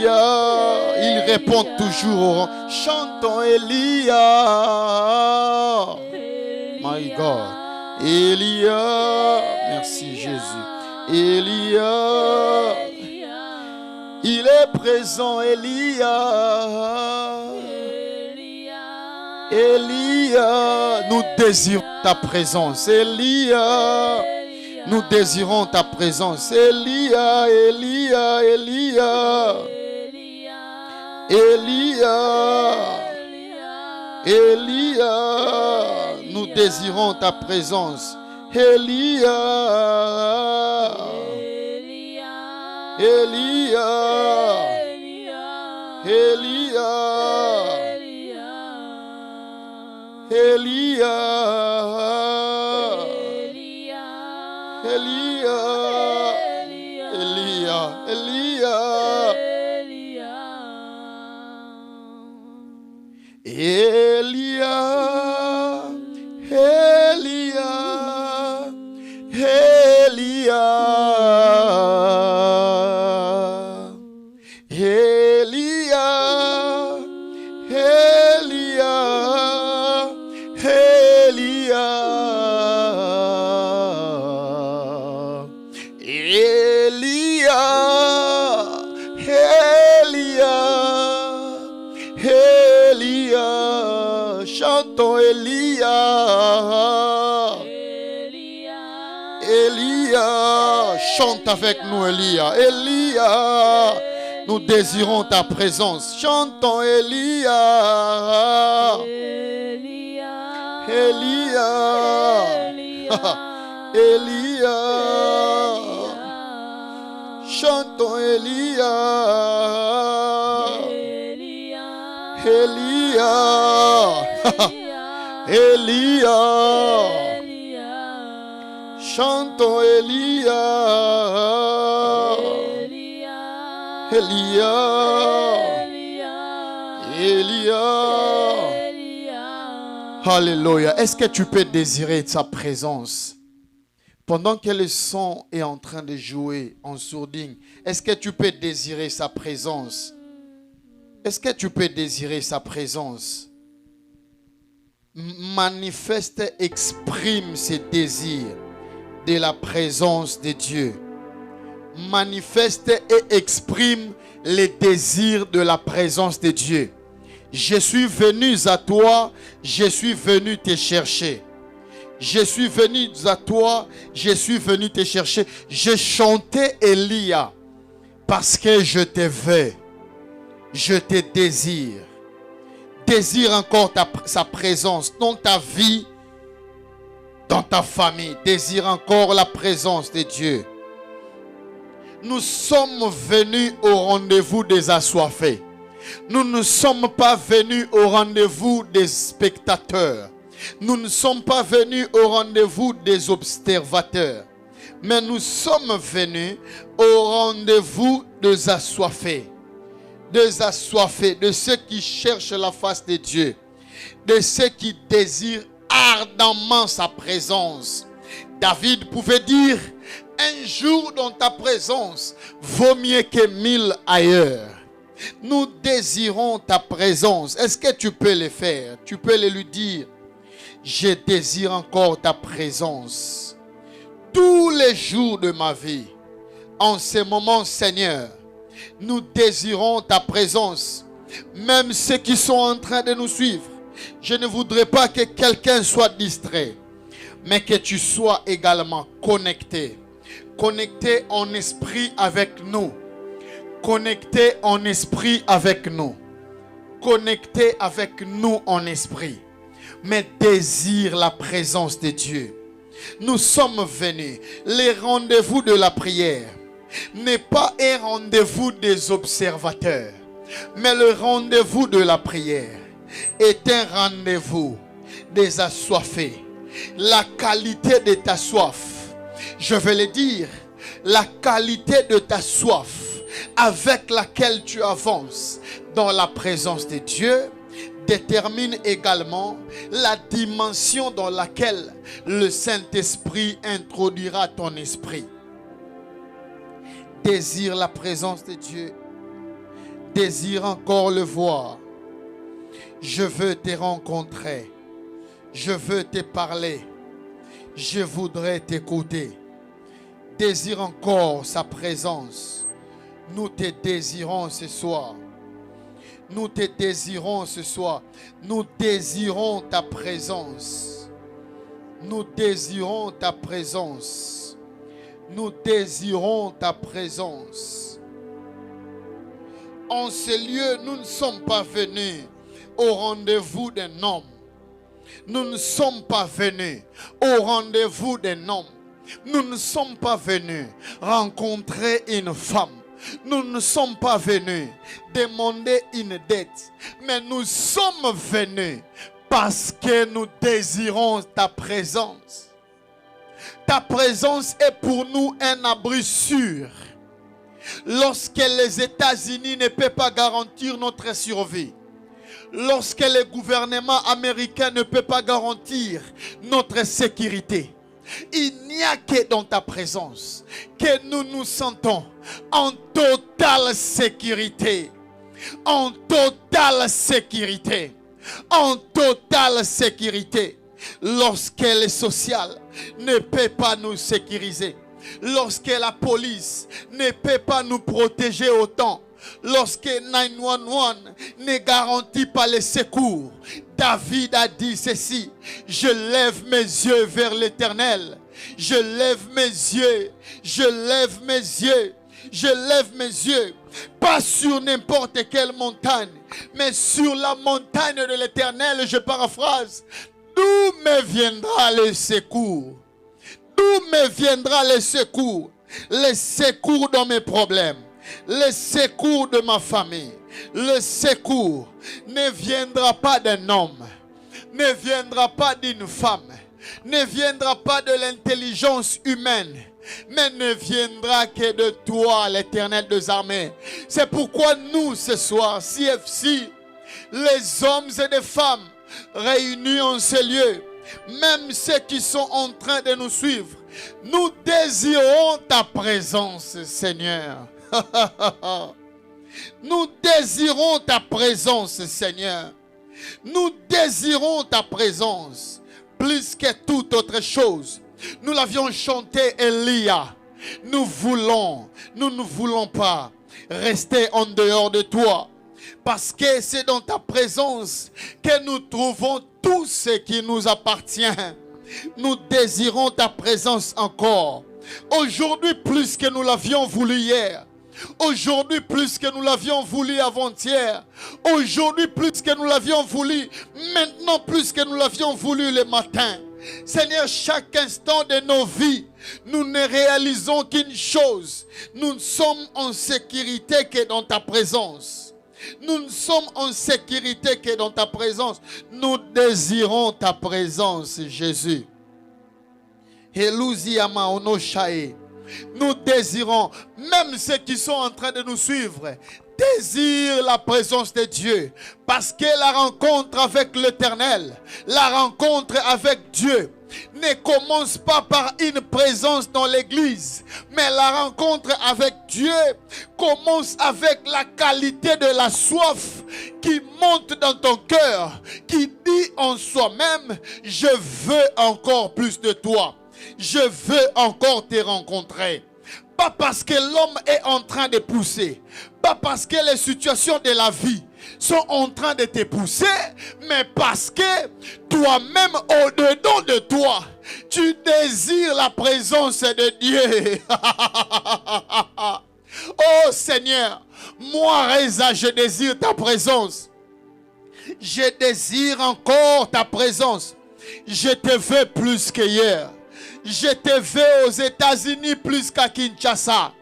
Elia. Il répond toujours. Chantons Elia. My God. Elia. Merci Jésus. Elia. Il est présent, Elia. Elia, nous désirons ta présence. Elia, nous désirons ta présence. Elia, Elia, Elia. Elia, Elia, nous désirons ta présence. Elia, Elia, Elia, Elia, Elia, Elia, Elia, Elia, chantons Elia. Elia, chante avec nous Elia. Elia, nous désirons ta présence. Chantons Elia. Elia. Elia. Chantons Elia. Elia. Elia. Chantons Elia. Elia. Elia. Alléluia. Est-ce que tu peux désirer sa présence? Pendant que le son est en train de jouer en sourdine, est-ce que tu peux désirer sa présence? Est-ce que tu peux désirer sa présence? Manifeste, exprime ses désirs de la présence de Dieu. Manifeste et exprime les désirs de la présence de Dieu. Je suis venu à toi, je suis venu te chercher. Je suis venu à toi, je suis venu te chercher. Je chantais Elia parce que je te veux, je te désire. Désire encore sa présence dans ta vie, dans ta famille. Désire encore la présence de Dieu. Nous sommes venus au rendez-vous des assoiffés. Nous ne sommes pas venus au rendez-vous des spectateurs. Nous ne sommes pas venus au rendez-vous des observateurs. Mais nous sommes venus au rendez-vous des assoiffés. Des assoiffés, de ceux qui cherchent la face de Dieu. De ceux qui désirent ardemment sa présence. David pouvait dire, un jour dans ta présence vaut mieux que 1000 ailleurs. Nous désirons ta présence. Est-ce que tu peux le faire? Tu peux le lui dire. Je désire encore ta présence. Tous les jours de ma vie. En ce moment, Seigneur, nous désirons ta présence. Même ceux qui sont en train de nous suivre. Je ne voudrais pas que quelqu'un soit distrait. Mais que tu sois également connecté. Connecté en esprit avec nous. Connecté en esprit avec nous. Connecté avec nous en esprit. Mais désire la présence de Dieu. Nous sommes venus. Les rendez-vous de la prière n'est pas un rendez-vous des observateurs. Mais le rendez-vous de la prière est un rendez-vous des assoiffés. La qualité de ta soif, je vais le dire, la qualité de ta soif avec laquelle tu avances dans la présence de Dieu détermine également la dimension dans laquelle le Saint-Esprit introduira ton esprit. Désire la présence de Dieu. désire encore le voir. Je veux te rencontrer. Je veux te parler. Je voudrais t'écouter. Désire encore sa présence. Nous te désirons ce soir. Nous te désirons ce soir. Nous désirons ta présence. Nous désirons ta présence. Nous désirons ta présence. En ce lieu, nous ne sommes pas venus au rendez-vous d'un homme. Nous ne sommes pas venus au rendez-vous d'un homme. Nous ne sommes pas venus rencontrer une femme. Nous ne sommes pas venus demander une dette. Mais nous sommes venus parce que nous désirons ta présence. Ta présence est pour nous un abri sûr. Lorsque les États-Unis ne peuvent pas garantir notre survie, lorsque le gouvernement américain ne peut pas garantir notre sécurité, il n'y a que dans ta présence que nous nous sentons en totale sécurité. En totale sécurité. En totale sécurité. Lorsque le social ne peut pas nous sécuriser, lorsque la police ne peut pas nous protéger autant, lorsque 911 ne garantit pas les secours, David a dit ceci: je lève mes yeux vers l'Éternel. Je lève mes yeux, je lève mes yeux, je lève mes yeux, pas sur n'importe quelle montagne, mais sur la montagne de l'Éternel. Je paraphrase: d'où me viendra le secours? D'où me viendra le secours? Le secours dans mes problèmes, le secours de ma famille. Le secours ne viendra pas d'un homme, ne viendra pas d'une femme, ne viendra pas de l'intelligence humaine, mais ne viendra que de toi, l'Éternel des armées. C'est pourquoi nous, ce soir, CFC, les hommes et les femmes réunis en ce lieu, même ceux qui sont en train de nous suivre, nous désirons ta présence, Seigneur. Nous désirons ta présence, Seigneur. Nous désirons ta présence plus que toute autre chose. Nous l'avions chanté, Elia. Nous ne voulons pas rester en dehors de toi. Parce que c'est dans ta présence que nous trouvons tout ce qui nous appartient. Nous désirons ta présence encore. Aujourd'hui, plus que nous l'avions voulu hier. Aujourd'hui, plus que nous l'avions voulu avant-hier. Aujourd'hui, plus que nous l'avions voulu maintenant, plus que nous l'avions voulu le matin. Seigneur, chaque instant de nos vies, nous ne réalisons qu'une chose. Nous ne sommes en sécurité que dans ta présence. Nous ne sommes en sécurité que dans ta présence. Nous désirons ta présence, Jésus. Nous désirons, même ceux qui sont en train de nous suivre, désirent la présence de Dieu. Parce que la rencontre avec l'Éternel, la rencontre avec Dieu, ne commence pas par une présence dans l'église, mais la rencontre avec Dieu commence avec la qualité de la soif qui monte dans ton cœur, qui dit en soi-même: je veux encore plus de toi, je veux encore te rencontrer. Pas parce que l'homme est en train de pousser, pas parce que les situations de la vie sont en train de te pousser, mais parce que toi-même, au-dedans de toi, tu désires la présence de Dieu. Oh Seigneur, moi Reza, je désire ta présence. Je désire encore ta présence. Je te veux plus qu'hier. Je te veux aux États-Unis plus qu'à Kinshasa.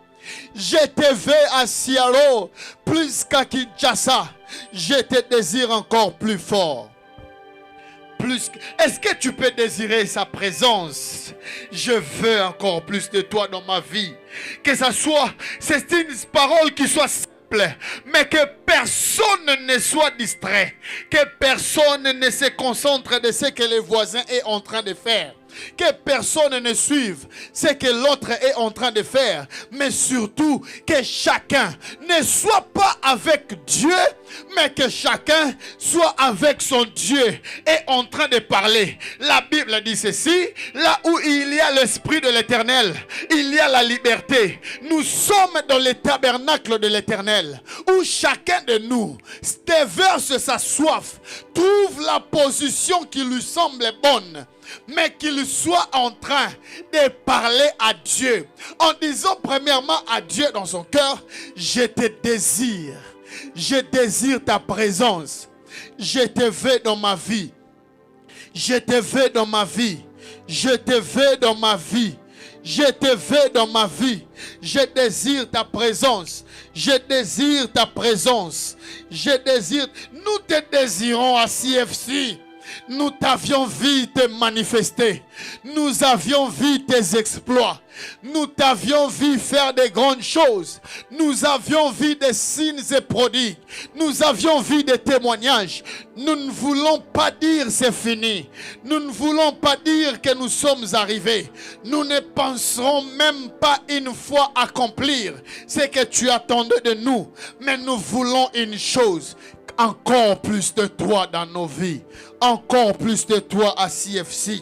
Je te veux à Seattle plus qu'à Kinshasa. Je te désire encore plus fort. Est-ce que tu peux désirer sa présence? Je veux encore plus de toi dans ma vie. Que ça soit, c'est une parole qui soit simple, mais que personne ne soit distrait. Que personne ne se concentre de ce que le voisin est en train de faire. Que personne ne suive ce que l'autre est en train de faire. Mais surtout, que chacun ne soit pas avec Dieu, mais que chacun soit avec son Dieu et en train de parler. La Bible dit ceci: là où il y a l'Esprit de l'Éternel, il y a la liberté. Nous sommes dans le tabernacle de l'Éternel, où chacun de nous déverse sa soif, trouve la position qui lui semble bonne, mais qu'il soit en train de parler à Dieu, en disant premièrement à Dieu dans son cœur: je te désire, je désire ta présence, je te veux dans ma vie, je te veux dans ma vie, je te veux dans ma vie, je te veux dans ma vie, je désire ta présence, je désire ta présence, je désire. Nous te désirons à CFC. Nous t'avions vu te manifester. Nous avions vu tes exploits. Nous t'avions vu faire de grandes choses. Nous avions vu des signes et prodiges. Nous avions vu des témoignages. Nous ne voulons pas dire c'est fini. Nous ne voulons pas dire que nous sommes arrivés. Nous ne penserons même pas une fois accomplir ce que tu attendais de nous. Mais nous voulons une chose: encore plus de toi dans nos vies. Encore plus de toi à CFC.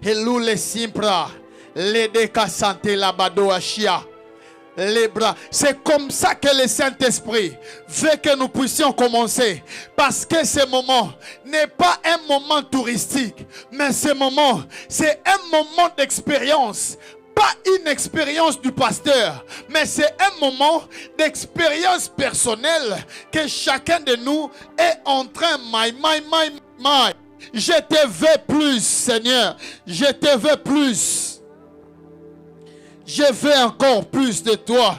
Hello les simpra. Les décassante la bado achia. Les bras. C'est comme ça que le Saint-Esprit veut que nous puissions commencer. Parce que ce moment n'est pas un moment touristique. Mais ce moment, c'est un moment d'expérience. Pas une expérience du pasteur, mais c'est un moment d'expérience personnelle que chacun de nous est en train. Je te veux plus, Seigneur. Je te veux plus. Je veux encore plus de toi.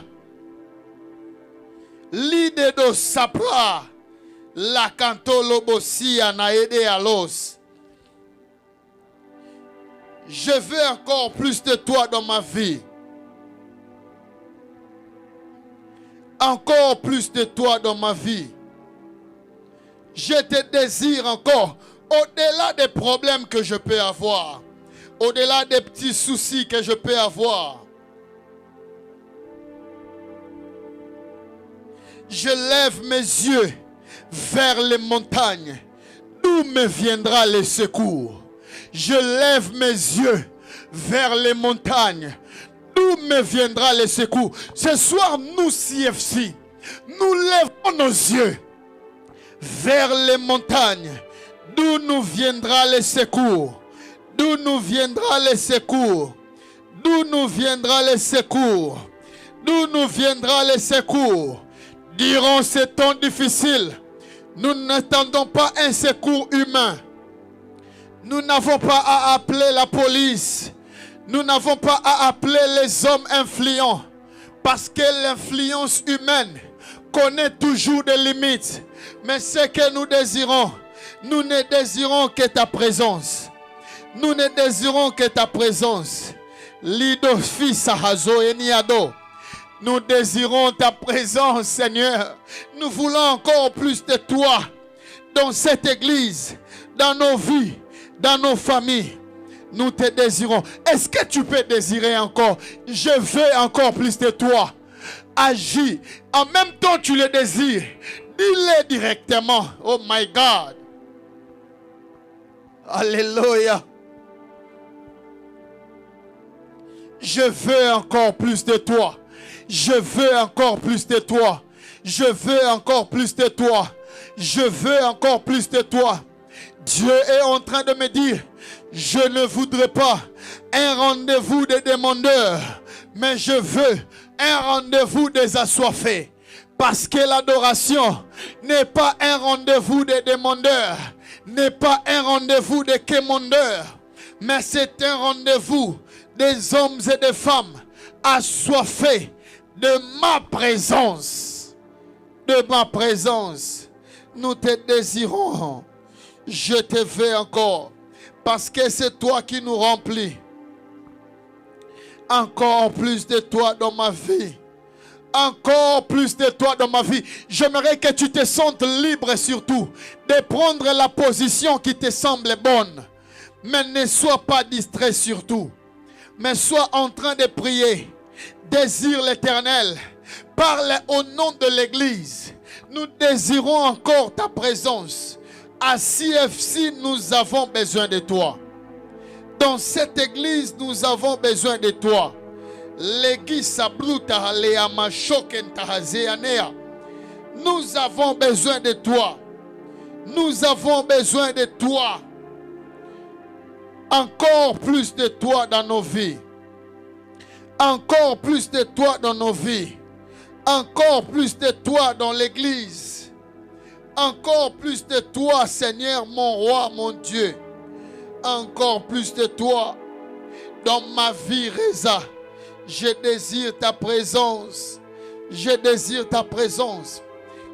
L'idée de sapra, la canto lobosia na aidé à l'os. Je veux encore plus de toi dans ma vie. Encore plus de toi dans ma vie. Je te désire encore. Au-delà des problèmes que je peux avoir. Au-delà des petits soucis que je peux avoir. Je lève mes yeux vers les montagnes. D'où me viendra le secours? Je lève mes yeux vers les montagnes. D'où me viendra le secours? Ce soir, nous, CFC, nous lèvons nos yeux vers les montagnes. D'où nous viendra le secours? D'où nous viendra le secours? D'où nous viendra le secours? D'où nous viendra le secours? Durant ces temps difficiles, nous n'attendons pas un secours humain. Nous n'avons pas à appeler la police. Nous n'avons pas à appeler les hommes influents. Parce que l'influence humaine connaît toujours des limites. Mais ce que nous désirons, nous ne désirons que ta présence. Nous ne désirons que ta présence. Lido fils Hazo Eniado. Nous désirons ta présence, Seigneur. Nous voulons encore plus de toi dans cette église, dans nos vies, dans nos familles. Nous te désirons. Est-ce que tu peux désirer encore? Je veux encore plus de toi. Agis. En même temps, tu le désires. Dis-le directement. Oh my God. Alléluia. Je veux encore plus de toi. Je veux encore plus de toi. Je veux encore plus de toi. Je veux encore plus de toi. Dieu est en train de me dire, je ne voudrais pas un rendez-vous des demandeurs, mais je veux un rendez-vous des assoiffés. Parce que l'adoration n'est pas un rendez-vous des demandeurs, n'est pas un rendez-vous des quémandeurs, mais c'est un rendez-vous des hommes et des femmes assoiffés de ma présence. De ma présence. Nous te désirons. Je te veux encore. Parce que c'est toi qui nous remplis. Encore plus de toi dans ma vie. Encore plus de toi dans ma vie. J'aimerais que tu te sentes libre surtout de prendre la position qui te semble bonne. Mais ne sois pas distrait surtout. Mais sois en train de prier. Désire l'Éternel. Parle au nom de l'Église. Nous désirons encore ta présence. À CFC, nous avons besoin de toi. Dans cette église, nous avons besoin de toi. Nous avons besoin de toi. Nous avons besoin de toi. Encore plus de toi dans nos vies. Encore plus de toi dans nos vies. Encore plus de toi dans l'église. Encore plus de toi, Seigneur, mon roi, mon Dieu. Encore plus de toi dans ma vie, Reza. Je désire ta présence. Je désire ta présence.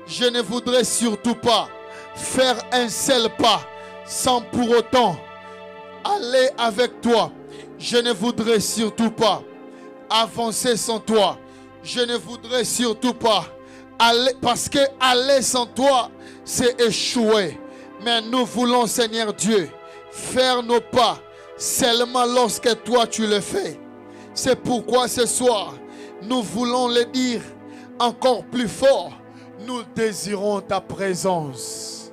Je ne voudrais surtout pas faire un seul pas sans pour autant aller avec toi. Je ne voudrais surtout pas avancer sans toi. Je ne voudrais surtout pas aller, parce que aller sans toi, c'est échouer. Mais nous voulons, Seigneur Dieu, faire nos pas seulement lorsque toi tu le fais. C'est pourquoi ce soir, nous voulons le dire encore plus fort. Nous désirons ta présence.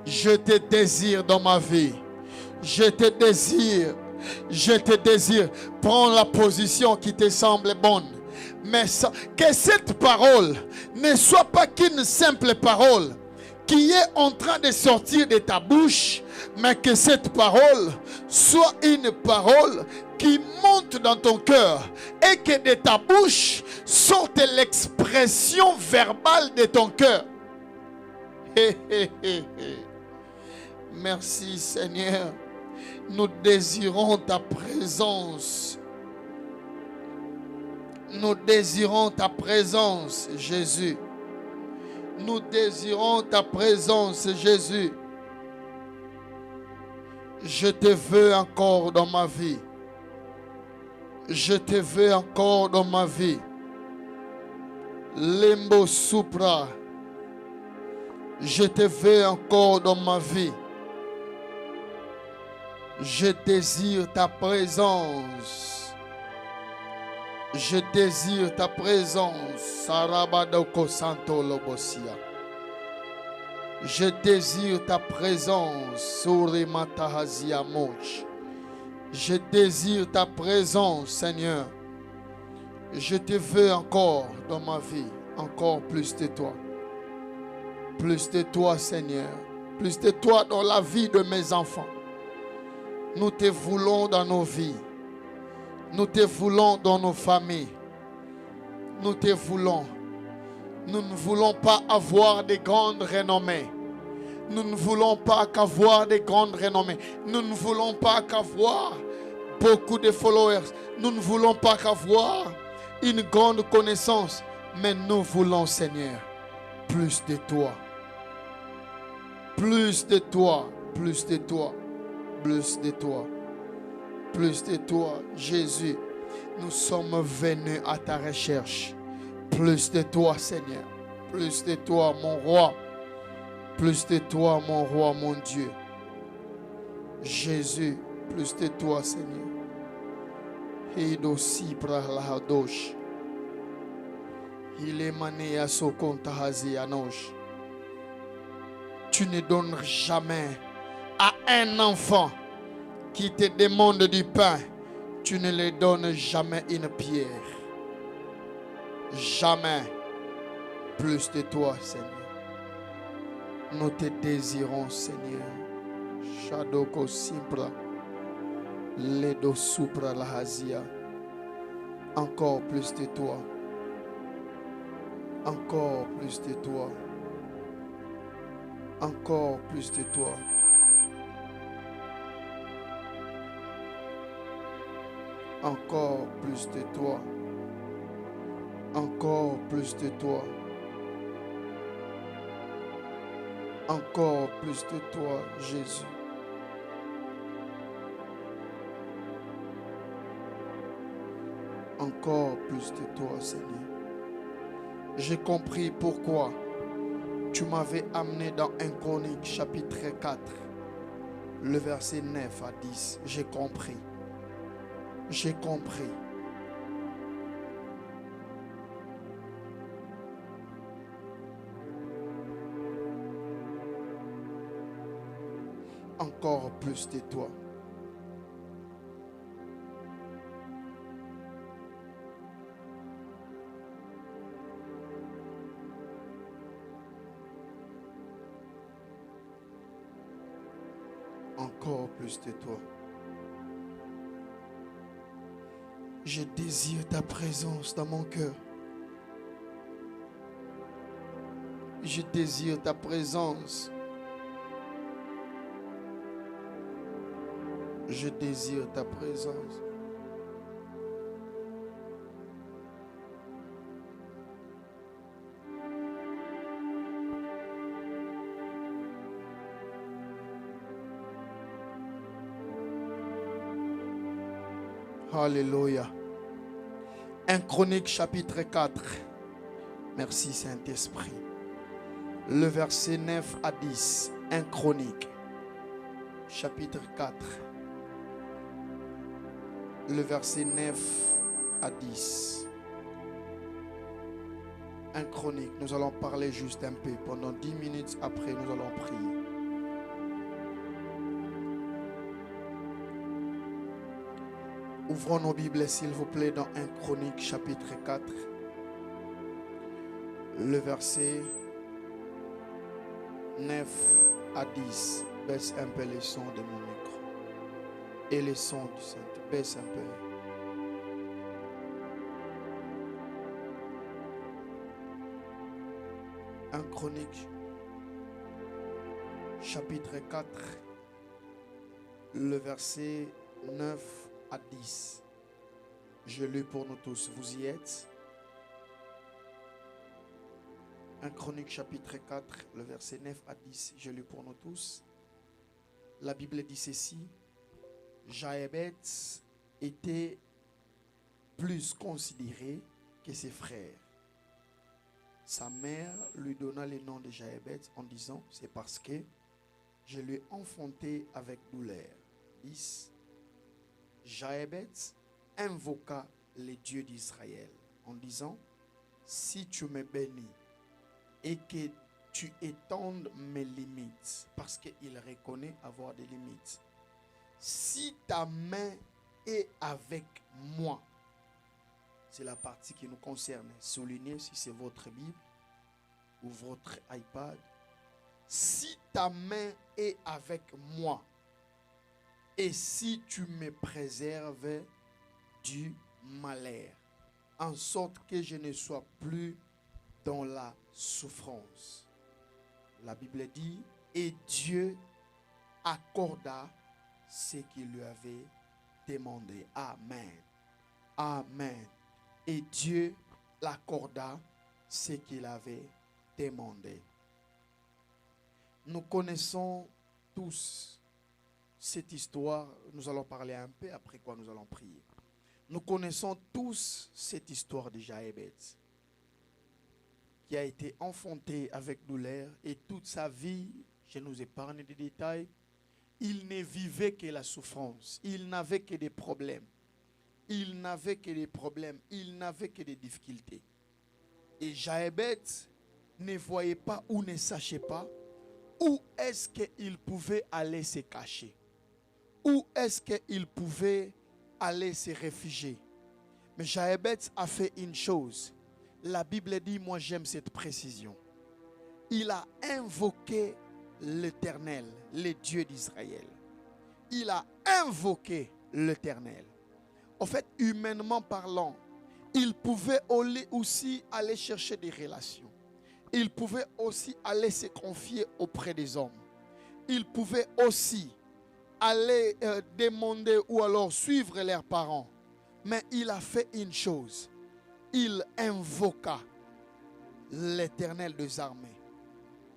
Je te désire dans ma vie. Je te désire. Je te désire. Prends la position qui te semble bonne. Mais que cette parole ne soit pas qu'une simple parole qui est en train de sortir de ta bouche, mais que cette parole soit une parole qui monte dans ton cœur et que de ta bouche sorte l'expression verbale de ton cœur. Merci Seigneur. Nous désirons ta présence. Nous désirons ta présence, Jésus. Nous désirons ta présence, Jésus. Je te veux encore dans ma vie. Je te veux encore dans ma vie. Limbo Supra. Je te veux encore dans ma vie. Je désire ta présence. Je désire ta présence. Sarabadoko Santo Lobosia. Je désire ta présence. Surimatahasia Moch. Je désire ta présence, Seigneur. Je te veux encore dans ma vie. Encore plus de toi. Plus de toi, Seigneur. Plus de toi dans la vie de mes enfants. Nous te voulons dans nos vies. Nous te voulons dans nos familles. Nous te voulons. Nous ne voulons pas avoir de grandes renommées. Nous ne voulons pas qu'avoir de grandes renommées. Nous ne voulons pas qu'avoir beaucoup de followers. Nous ne voulons pas qu'avoir une grande connaissance. Mais nous voulons, Seigneur, plus de toi. Plus de toi. Plus de toi. Plus de toi. Plus de toi, Jésus. Nous sommes venus à ta recherche. Plus de toi, Seigneur. Plus de toi, mon roi. Plus de toi, mon roi, mon Dieu. Jésus, plus de toi, Seigneur. Hido sipra lahadosh. Il est mané à sokontahazi anosh. Tu ne donnes jamais à un enfant qui te demande du pain, tu ne lui donnes jamais une pierre. Jamais. Plus de toi, Seigneur. Nous te désirons, Seigneur. Shadoko Simpra. Ledo Supra Lahazia. Encore plus de toi. Encore plus de toi. Encore plus de toi. Encore plus de toi. Encore plus de toi. Encore plus de toi, Jésus. Encore plus de toi, Seigneur. J'ai compris pourquoi tu m'avais amené dans 1 Chronique chapitre 4. Le verset 9 à 10. J'ai compris. J'ai compris. Encore plus de toi. Encore plus de toi. Je désire ta présence dans mon cœur. Je désire ta présence. Je désire ta présence. Alléluia. 1 Chronique chapitre 4. Merci Saint-Esprit. Le verset 9 à 10. 1 Chronique chapitre 4. Le verset 9 à 10. 1 Chronique. Nous allons parler juste un peu. Pendant 10 minutes après, nous allons prier. Ouvrons nos Bibles, s'il vous plaît, dans 1 Chronique, chapitre 4. Le verset 9 à 10. Baisse un peu le son de mon micro. Et le son du Saint. Baisse un peu. Un Chronique, chapitre 4, le verset 9 à 10. Je lis pour nous tous. Vous y êtes? 1 Chronique, chapitre 4, le verset 9 à 10. Je lis pour nous tous. La Bible dit ceci. Jaébet était plus considéré que ses frères. Sa mère lui donna le nom de Jaébet en disant, c'est parce que je l'ai enfanté avec douleur. 10. Jaébet invoqua les dieux d'Israël en disant, si tu me bénis et que tu étendes mes limites, parce qu'il reconnaît avoir des limites. Si ta main est avec moi, c'est la partie qui nous concerne. Soulignez si c'est votre Bible ou votre iPad. Si ta main est avec moi et si tu me préserves du malheur, en sorte que je ne sois plus dans la souffrance. La Bible dit, et Dieu accorda ce qu'il lui avait demandé. Amen. Amen. Et Dieu l'accorda ce qu'il avait demandé. Nous connaissons tous cette histoire. Nous allons parler un peu, après quoi nous allons prier. Nous connaissons tous cette histoire de Jaébet, qui a été enfanté avec douleur et toute sa vie, je nous épargne des détails, il ne vivait que la souffrance, il n'avait que des problèmes. Il n'avait que des problèmes, il n'avait que des difficultés. Et Jaébet ne voyait pas ou ne sachait pas où est-ce qu'il pouvait aller se cacher. Où est-ce qu'il pouvait aller se réfugier. Mais Jaébet a fait une chose. La Bible dit, moi j'aime cette précision. Il a invoqué l'Éternel, le Dieu d'Israël. Il a invoqué l'Éternel. En fait, humainement parlant, il pouvait aussi aller chercher des relations. Il pouvait aussi aller se confier auprès des hommes. Il pouvait aussi aller demander ou alors suivre leurs parents. Mais il a fait une chose. Il invoqua l'Éternel des armées.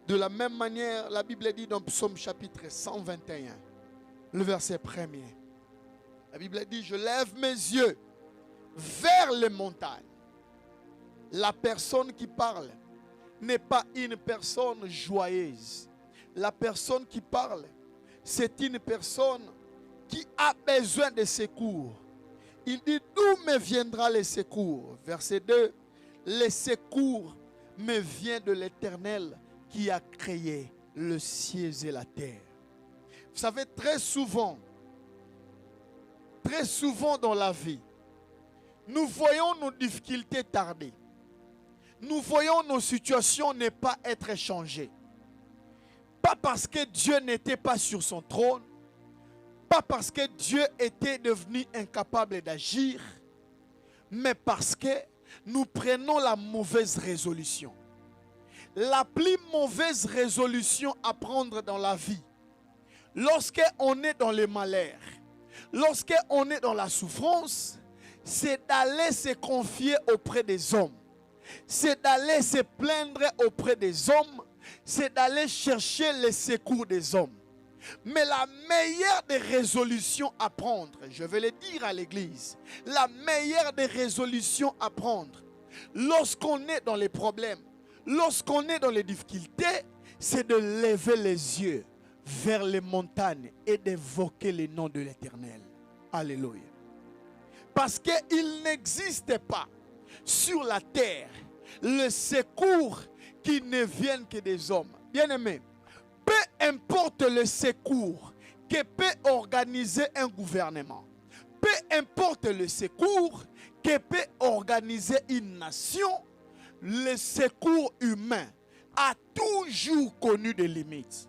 De la même manière, la Bible dit dans Psaume chapitre 121, le verset 1er. La Bible dit, je lève mes yeux vers les montagnes. La personne qui parle n'est pas une personne joyeuse. La personne qui parle c'est une personne qui a besoin de secours. Il dit, d'où me viendra le secours? Verset 2, le secours me vient de l'Éternel qui a créé le ciel et la terre. Vous savez, très souvent dans la vie, nous voyons nos difficultés tarder. Nous voyons nos situations ne pas être changées. Pas parce que Dieu n'était pas sur son trône, pas parce que Dieu était devenu incapable d'agir, mais parce que nous prenons la mauvaise résolution. La plus mauvaise résolution à prendre dans la vie, lorsqu'on est dans le malheur, lorsqu'on est dans la souffrance, c'est d'aller se confier auprès des hommes. C'est d'aller se plaindre auprès des hommes. C'est d'aller chercher le secours des hommes. Mais la meilleure des résolutions à prendre, je vais le dire à l'église, la meilleure des résolutions à prendre, lorsqu'on est dans les problèmes, lorsqu'on est dans les difficultés, c'est de lever les yeux vers les montagnes et d'évoquer le nom de l'Éternel. Alléluia. Parce qu'il n'existe pas sur la terre le secours qui ne vient que des hommes. Bien-aimés, peu importe le secours que peut organiser un gouvernement, peu importe le secours que peut organiser une nation, le secours humain a toujours connu des limites.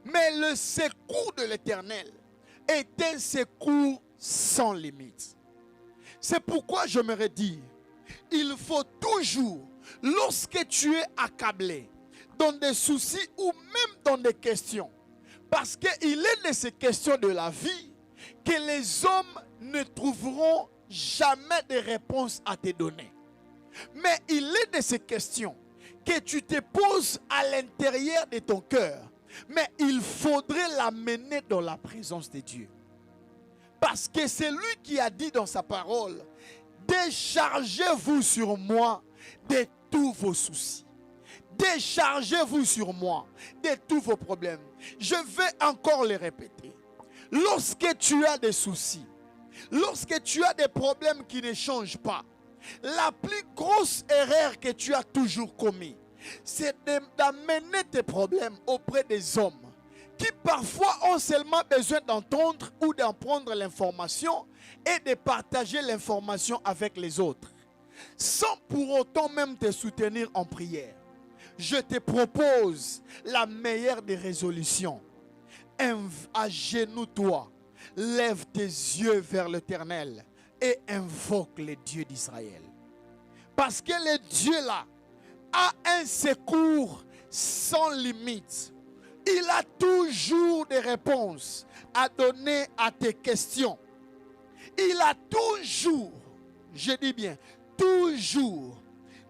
Mais le secours de l'Éternel est un secours sans limite. C'est pourquoi je me redis, il faut toujours, lorsque tu es accablé dans des soucis ou même dans des questions, parce qu'il est de ces questions de la vie que les hommes ne trouveront jamais de réponse à te donner. Mais il est de ces questions que tu te poses à l'intérieur de ton cœur, mais il faudrait l'amener dans la présence de Dieu. Parce que c'est lui qui a dit dans sa parole, déchargez-vous sur moi de tous vos soucis. Déchargez-vous sur moi de tous vos problèmes. Je vais encore le répéter. Lorsque tu as des soucis, lorsque tu as des problèmes qui ne changent pas, la plus grosse erreur que tu as toujours commise, c'est d'amener tes problèmes auprès des hommes qui parfois ont seulement besoin d'entendre ou d'apprendre l'information et de partager l'information avec les autres, sans pour autant même te soutenir en prière. Je te propose la meilleure des résolutions. Agenouille-toi, lève tes yeux vers l'Éternel et invoque le Dieu d'Israël. Parce que le Dieu là a un secours sans limite. Il a toujours des réponses à donner à tes questions. Il a toujours, je dis bien, toujours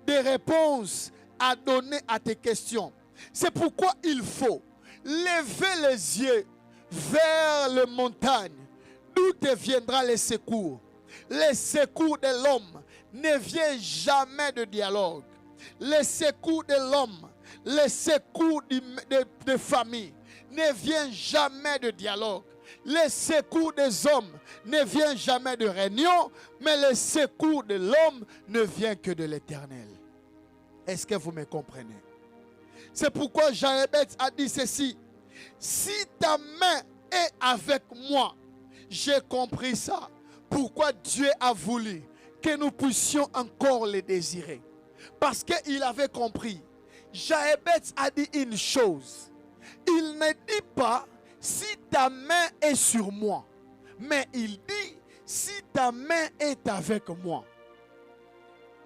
des réponses à donner à tes questions. C'est pourquoi il faut lever les yeux vers les montagnes, d'où te viendra le secours. Le secours de l'homme ne vient jamais de dialogue. Le secours de l'homme, le secours de famille ne vient jamais de dialogue. Le secours des hommes ne vient jamais de réunion, mais le secours de l'homme ne vient que de l'Éternel. Est-ce que vous me comprenez? C'est pourquoi Jaébet a dit ceci. Si ta main est avec moi, j'ai compris ça. Pourquoi Dieu a voulu que nous puissions encore le désirer? Parce qu'il avait compris. Jaébet a dit une chose. Il ne dit pas si ta main est sur moi, mais il dit si ta main est avec moi.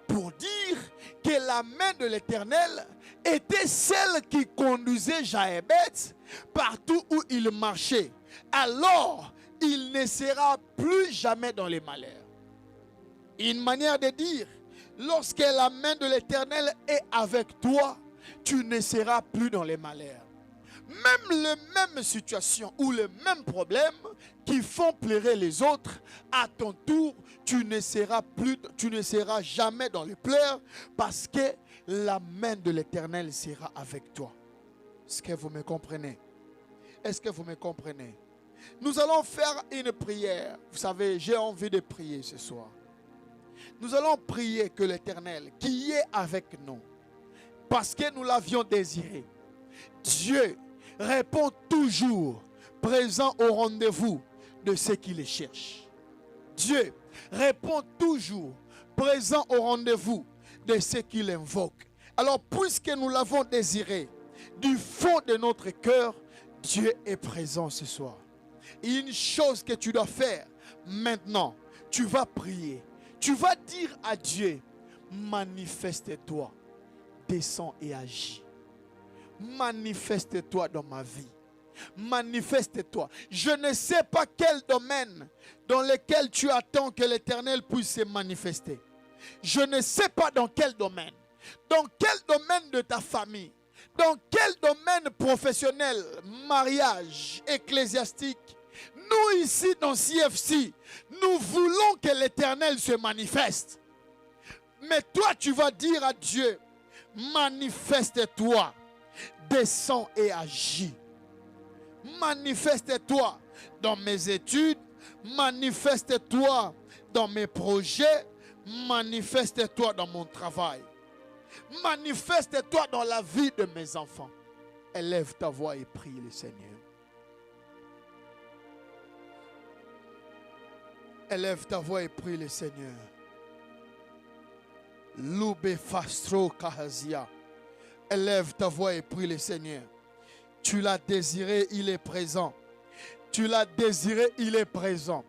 Pour dire que la main de l'Éternel était celle qui conduisait Jaébet partout où il marchait. Alors, il ne sera plus jamais dans les malheurs. Une manière de dire, lorsque la main de l'Éternel est avec toi, tu ne seras plus dans les malheurs. Même les mêmes situations ou les mêmes problèmes qui font pleurer les autres, à ton tour, tu ne seras jamais dans les pleurs parce que la main de l'Éternel sera avec toi. Est-ce que vous me comprenez? Est-ce que vous me comprenez? Nous allons faire une prière. Vous savez, j'ai envie de prier ce soir. Nous allons prier que l'Éternel, qui est avec nous, parce que nous l'avions désiré, Dieu répond toujours présent au rendez-vous de ceux qui le cherchent. Dieu répond toujours présent au rendez-vous de ceux qui l'invoquent. Alors, puisque nous l'avons désiré du fond de notre cœur, Dieu est présent ce soir. Et une chose que tu dois faire maintenant, tu vas prier. Tu vas dire à Dieu, manifeste-toi, descends et agis. Manifeste-toi dans ma vie. Manifeste-toi. Je ne sais pas quel domaine dans lequel tu attends que l'Éternel puisse se manifester. Je ne sais pas dans quel domaine. Dans quel domaine de ta famille. Dans quel domaine professionnel, mariage, ecclésiastique. Nous ici dans CFC, nous voulons que l'Éternel se manifeste. Mais toi tu vas dire à Dieu, manifeste-toi, descends et agis. Manifeste-toi dans mes études, manifeste-toi dans mes projets, manifeste-toi dans mon travail. Manifeste-toi dans la vie de mes enfants. Élève ta voix et prie le Seigneur. Élève ta voix et prie le Seigneur. Loube fastro kahazia. Élève ta voix et prie le Seigneur. Tu l'as désiré, il est présent. Tu l'as désiré, il est présent.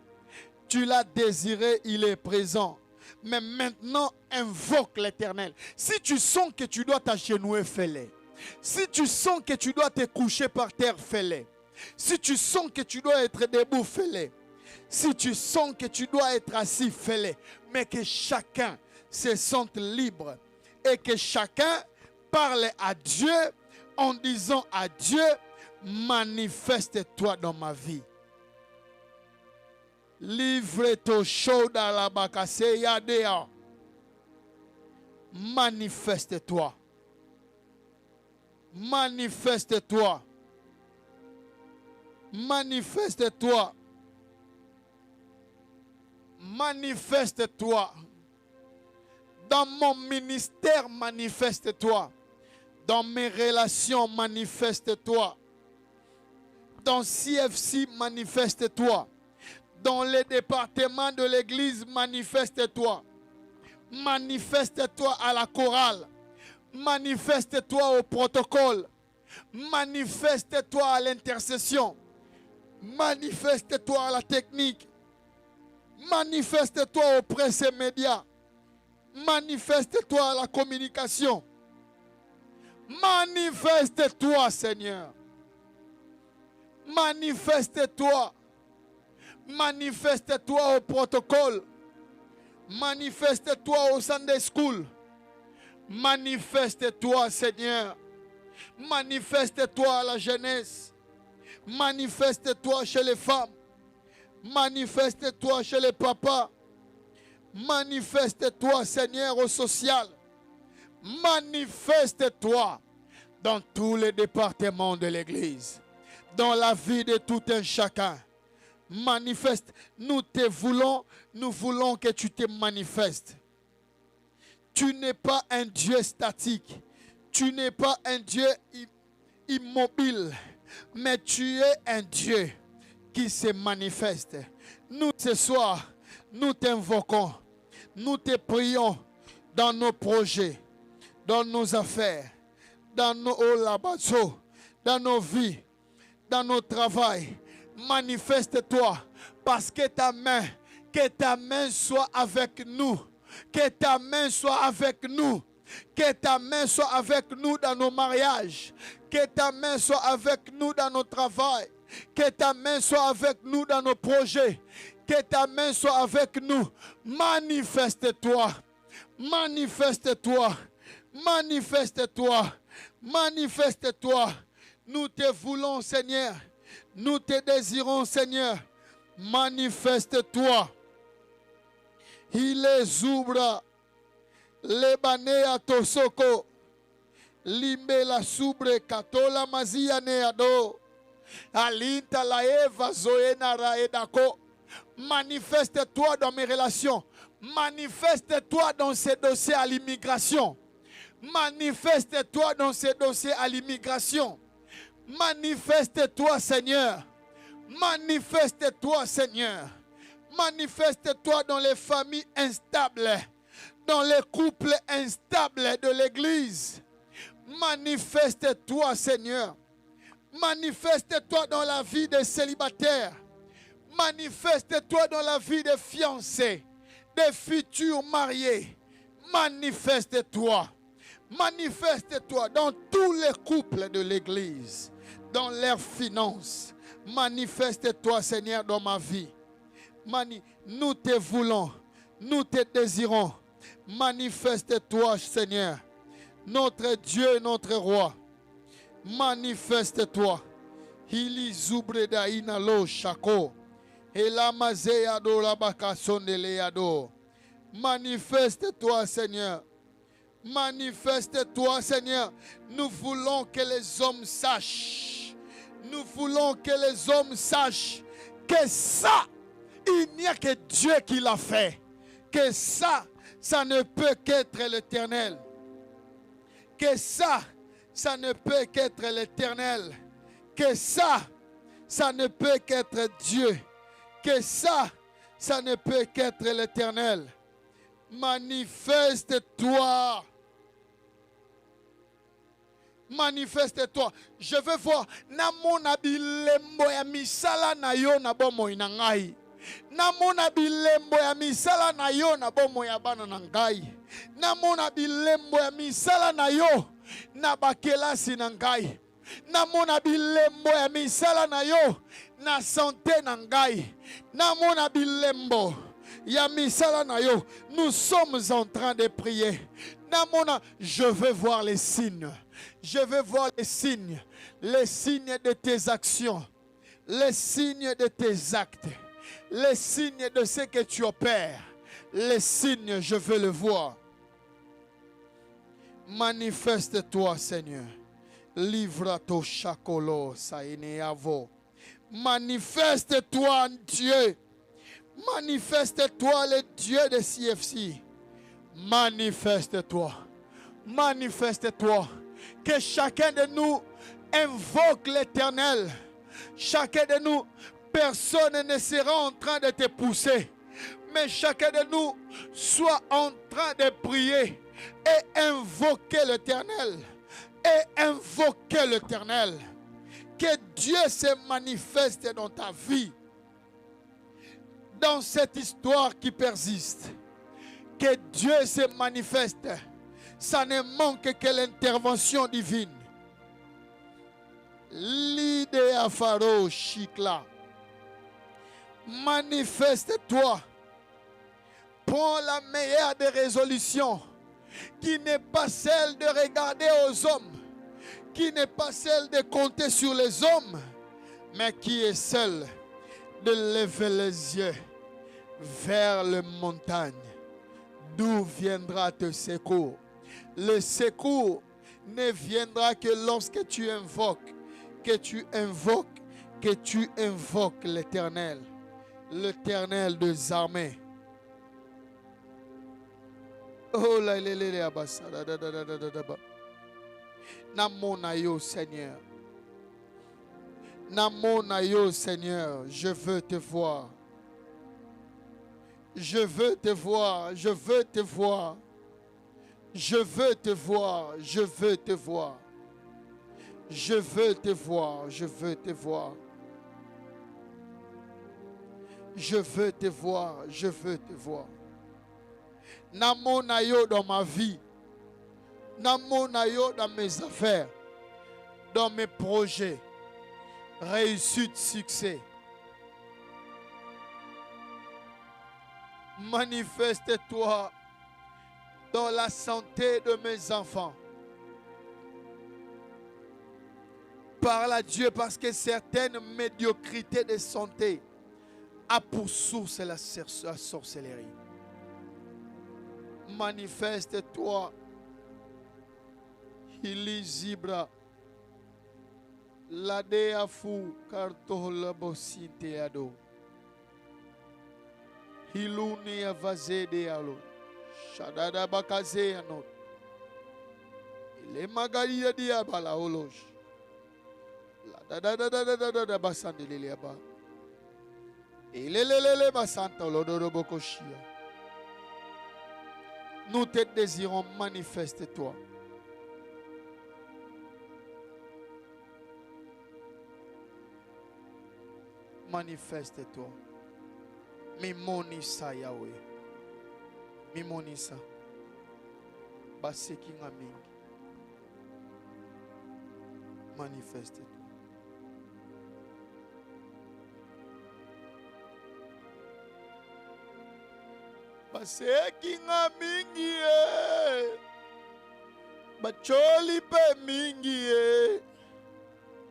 Tu l'as désiré, il est présent. Mais maintenant, invoque l'Éternel. Si tu sens que tu dois t'agenouiller, fais-le. Si tu sens que tu dois te coucher par terre, fais-le. Si tu sens que tu dois être debout, fais-le. Si tu sens que tu dois être assis, fais-le. Mais que chacun se sente libre. Et que chacun parle à Dieu en disant à Dieu, manifeste-toi dans ma vie. Livre ton chaud dans la bacaseya dea. Manifeste-toi. Manifeste-toi. Manifeste-toi. Manifeste-toi. Dans mon ministère, manifeste-toi. Dans mes relations, manifeste-toi. Dans CFC, manifeste-toi. Dans les départements de l'église, manifeste-toi. Manifeste-toi à la chorale. Manifeste-toi au protocole. Manifeste-toi à l'intercession. Manifeste-toi à la technique. Manifeste-toi aux presse et médias. Manifeste-toi à la communication. Manifeste-toi, Seigneur. Manifeste-toi. Manifeste-toi au protocole. Manifeste-toi au Sunday School. Manifeste-toi, Seigneur. Manifeste-toi à la jeunesse. Manifeste-toi chez les femmes. Manifeste-toi chez les papas. Manifeste-toi, Seigneur, au social. Manifeste-toi dans tous les départements de l'Église. Dans la vie de tout un chacun. Manifeste. Nous voulons que tu te manifestes. Tu n'es pas un Dieu statique. Tu n'es pas un Dieu immobile. Mais tu es un Dieu qui se manifeste. Nous, ce soir, nous t'invoquons. Nous te prions dans nos projets, dans nos affaires, dans nos labazos, dans nos vies, dans nos travails. Manifeste-toi parce que ta main soit avec nous. Que ta main soit avec nous. Que ta main soit avec nous dans nos mariages. Que ta main soit avec nous dans nos travaux. Que ta main soit avec nous dans nos projets. Que ta main soit avec nous. Manifeste-toi. Manifeste-toi. Manifeste-toi. Manifeste-toi. Nous te voulons, Seigneur. Nous te désirons, Seigneur. Manifeste-toi. Il est zubra. Lebanea tosoko. Limbe la subre katola mazia neado. Alinta la Eva Zoena Raedako. Manifeste-toi dans mes relations. Manifeste-toi dans ces dossiers à l'immigration. Manifeste-toi dans ces dossiers à l'immigration. Manifeste-toi, Seigneur. Manifeste-toi, Seigneur. Manifeste-toi dans les familles instables, dans les couples instables de l'Église. Manifeste-toi, Seigneur. Manifeste-toi dans la vie des célibataires. Manifeste-toi dans la vie des fiancés, des futurs mariés. Manifeste-toi. Manifeste-toi dans tous les couples de l'Église, dans leurs finances. Manifeste-toi, Seigneur, dans ma vie. Nous te voulons, nous te désirons. Manifeste-toi, Seigneur, notre Dieu et notre Roi. Manifeste-toi. Hili zubreda inalo shako. Elamazeado labakasondeleado. Manifeste-toi, Seigneur. Manifeste-toi, Seigneur. Nous voulons que les hommes sachent. Nous voulons que les hommes sachent que ça, il n'y a que Dieu qui l'a fait. Que ça ne peut qu'être l'Éternel. Que ça ne peut qu'être l'Éternel. Que ça ne peut qu'être Dieu. Que ça ne peut qu'être l'Éternel. Manifeste-toi. Manifeste-toi. Je veux voir. Namona bilembo ya misala na yo na bomo inangai. Namona bilembo ya misala na yo na bomo ya bana na ngai. Namona bilembo ya misala na yo na bakelasi na ngai. Namona bilembo ya misala na yo na santé na ngai. Namona bilembo ya misala na yo. Nous sommes en train de prier. Namona, je veux voir les signes. Je veux voir les signes de tes actions, les signes de tes actes, les signes de ce que tu opères. Les signes, je veux le voir. Manifeste-toi, Seigneur. Livre-toi, chakolo, saïneavo. Manifeste-toi, Dieu. Manifeste-toi, le Dieu de CFC. Manifeste-toi. Manifeste-toi. Que chacun de nous invoque l'Éternel. Chacun de nous, personne ne sera en train de te pousser. Mais chacun de nous soit en train de prier et invoquer l'Éternel. Et invoquer l'Éternel. Que Dieu se manifeste dans ta vie. Dans cette histoire qui persiste. Que Dieu se manifeste. Ça ne manque que l'intervention divine. L'idée Faro Chikla. Manifeste-toi. Prends la meilleure des résolutions. Qui n'est pas celle de regarder aux hommes. Qui n'est pas celle de compter sur les hommes. Mais qui est celle de lever les yeux vers les montagnes. D'où viendra te secours. Le secours ne viendra que lorsque tu invoques, l'Éternel, l'Éternel des armées. Oh là là là là. Namona yo Seigneur. Namona yo Seigneur, je veux te voir. Je veux te voir, je veux te voir. Je veux te voir, je veux te voir. Je veux te voir, je veux te voir. Je veux te voir, je veux te voir. Namona yo dans ma vie. Namona yo dans mes affaires. Dans mes projets. Réussite, succès. Manifeste-toi dans la santé de mes enfants. Parle à Dieu parce que certaines médiocrités de santé a pour source la sorcellerie. Manifeste-toi. Ilizibra. La dea fu cartola bosinte ado. Hiluni avaze de alo. Shadada bakaze anot. Ile magalia dia bala olosh. La da basande lele aba. Ilelelele basanta olodoro bokoshia. Nous te désirons, manifeste-toi. Manifeste-toi. Mimonisa Yahweh. Mimonisa. Baseki ngamingi. Manifeste-toi. Baseki ngamingi bacholi pe mingi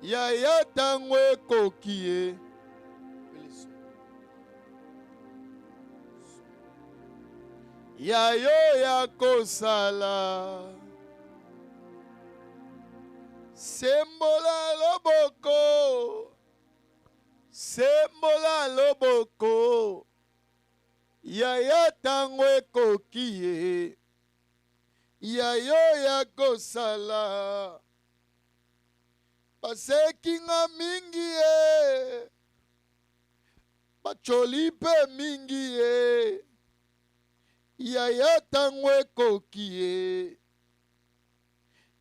ya tangwe kokie ya yo ya kosala sembola loboko ya tangwe kokie ya yo ya kosala baseki nga mingi bacholi pe mingi ya tangwe kokie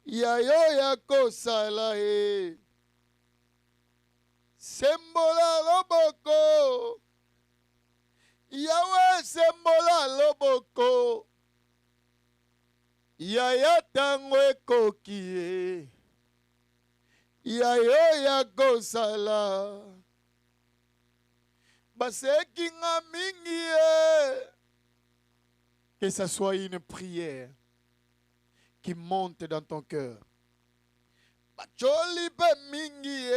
ya yo ya kosala sembola loboko Yahweh sembola loboko ya tangwe kokie ya yo ya kosala baseki nga mingi que ça soit une prière qui monte dans ton cœur bacholi pe mingi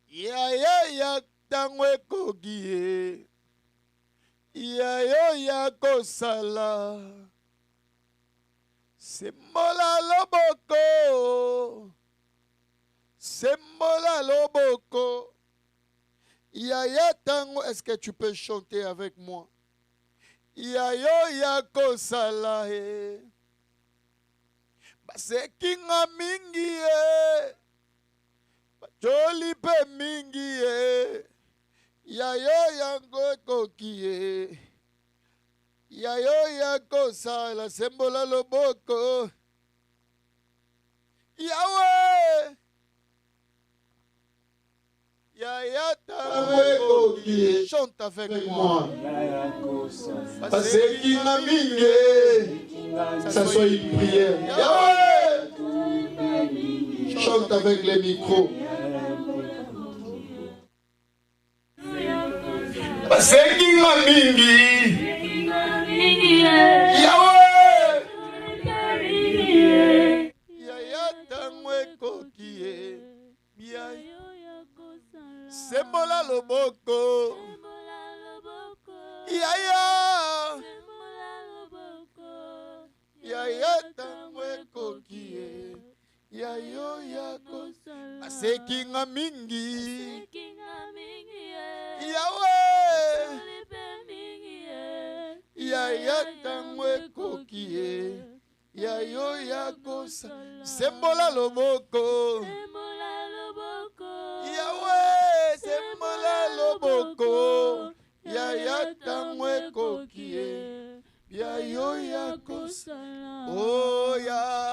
ya tangwe kokie ya yo ya kosala sembola loboko ya tango. Est-ce que tu peux chanter avec moi? Ya yo ya kosala baseki nga mingi bacholi pe mingi ya yo ya kokie ya yo ya kosala sembola loboko Yahweh ya tangwe kokie. Chante avec moi. Baseki nga mingi, ça soit une prière. Yahweh, chante avec les micros. Baseki nga mingi, Yahweh, ya tangwe kokie, sembola loboko, ya tangwe kokie, ya yo ya kosala baseki nga mingi, Yahweh ya tangwe kokie ya yo ya kosala sembola loboko Yahweh sembola loboko ya tangwe kokie ya yo ya kosala oh ya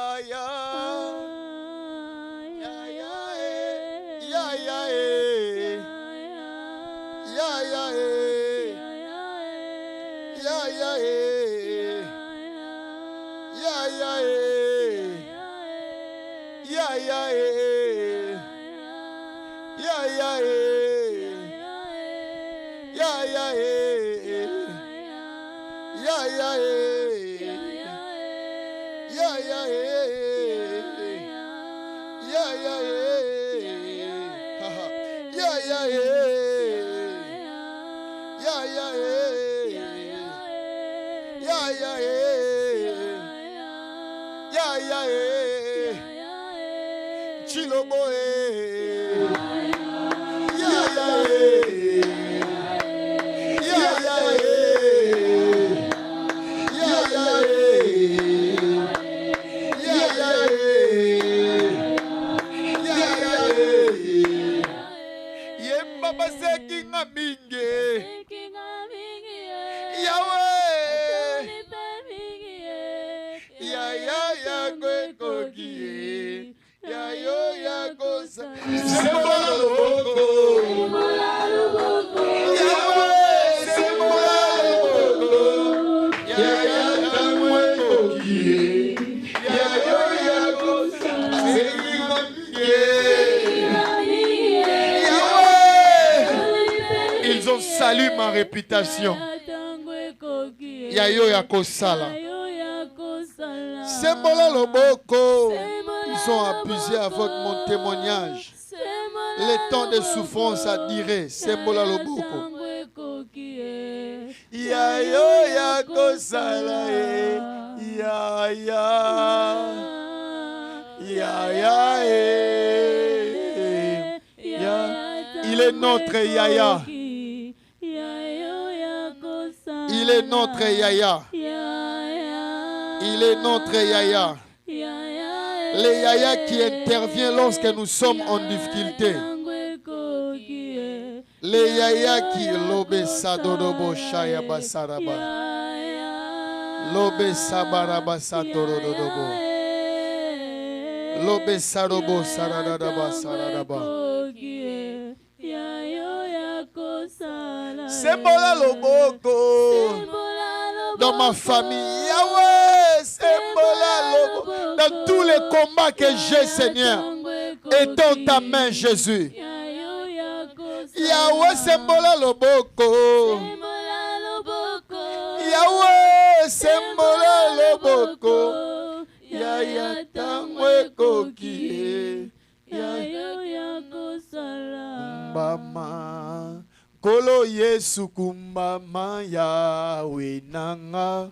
Ils ont salué ma réputation. Yayo Yakosala. Sembola Loboko. Ils ont abusé avec mon témoignage. Les temps de souffrance à dire. Sembola Loboko. Yayo Yakosala. Yaya. Yaya. Il est notre Yaya. Il est notre Yaya. Il est notre Yaya. Le Yaya qui intervient lorsque nous sommes en difficulté. Le Yaya qui lobe sadodobo shaya basaraba. Lobe sabaraba sadorodobo. Lobe sarobo saradaba saradaba. Sembola Loboko. Dans ma famille, Yahweh, Sembola Loboko. Dans tous les combats que j'ai, Seigneur, étends ta main, Jésus. Yahweh, Sembola Loboko. Yahweh, Sembola Loboko. Yaya tangwe kokie. Kumbama Kolo Yesu kumbama Yahweh nanga.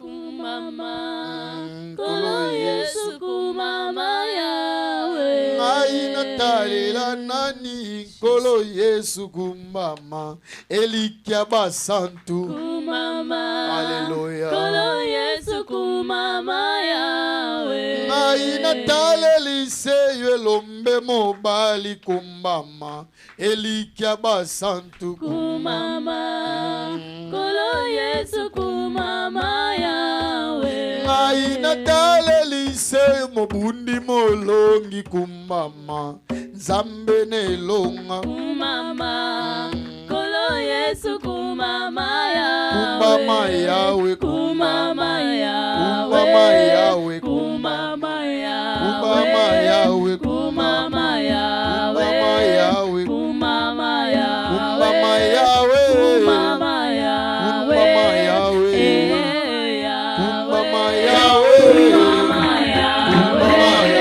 Kolo Yesu kumbama Yahweh. Ngai natalela nani Kolo Yesu kumbama Elikia basantu. Alléluia. Kolo Yesu kumbama Yahweh. Ngai natalelise yelombe mobali kumbama Elikia basantu kumama. Kolo Yesu kumama Yahweh. Ngai natalelise mobundi molongi kumbama Nzambe nelonga kumama. Kolo Yesu kumama Yahweh. Kumbama Yahweh. Kumama Yahweh. Kumbama Yahweh. Kumama Yahweh. Kumama Yahweh. Kumama Yahweh. Kumama Yahweh. Kumama Yahweh. Kumama Yahweh. Kumama Yahweh. Kumama Yahweh. Kumama Yahweh. Kumama Yahweh. Kumama Yahweh.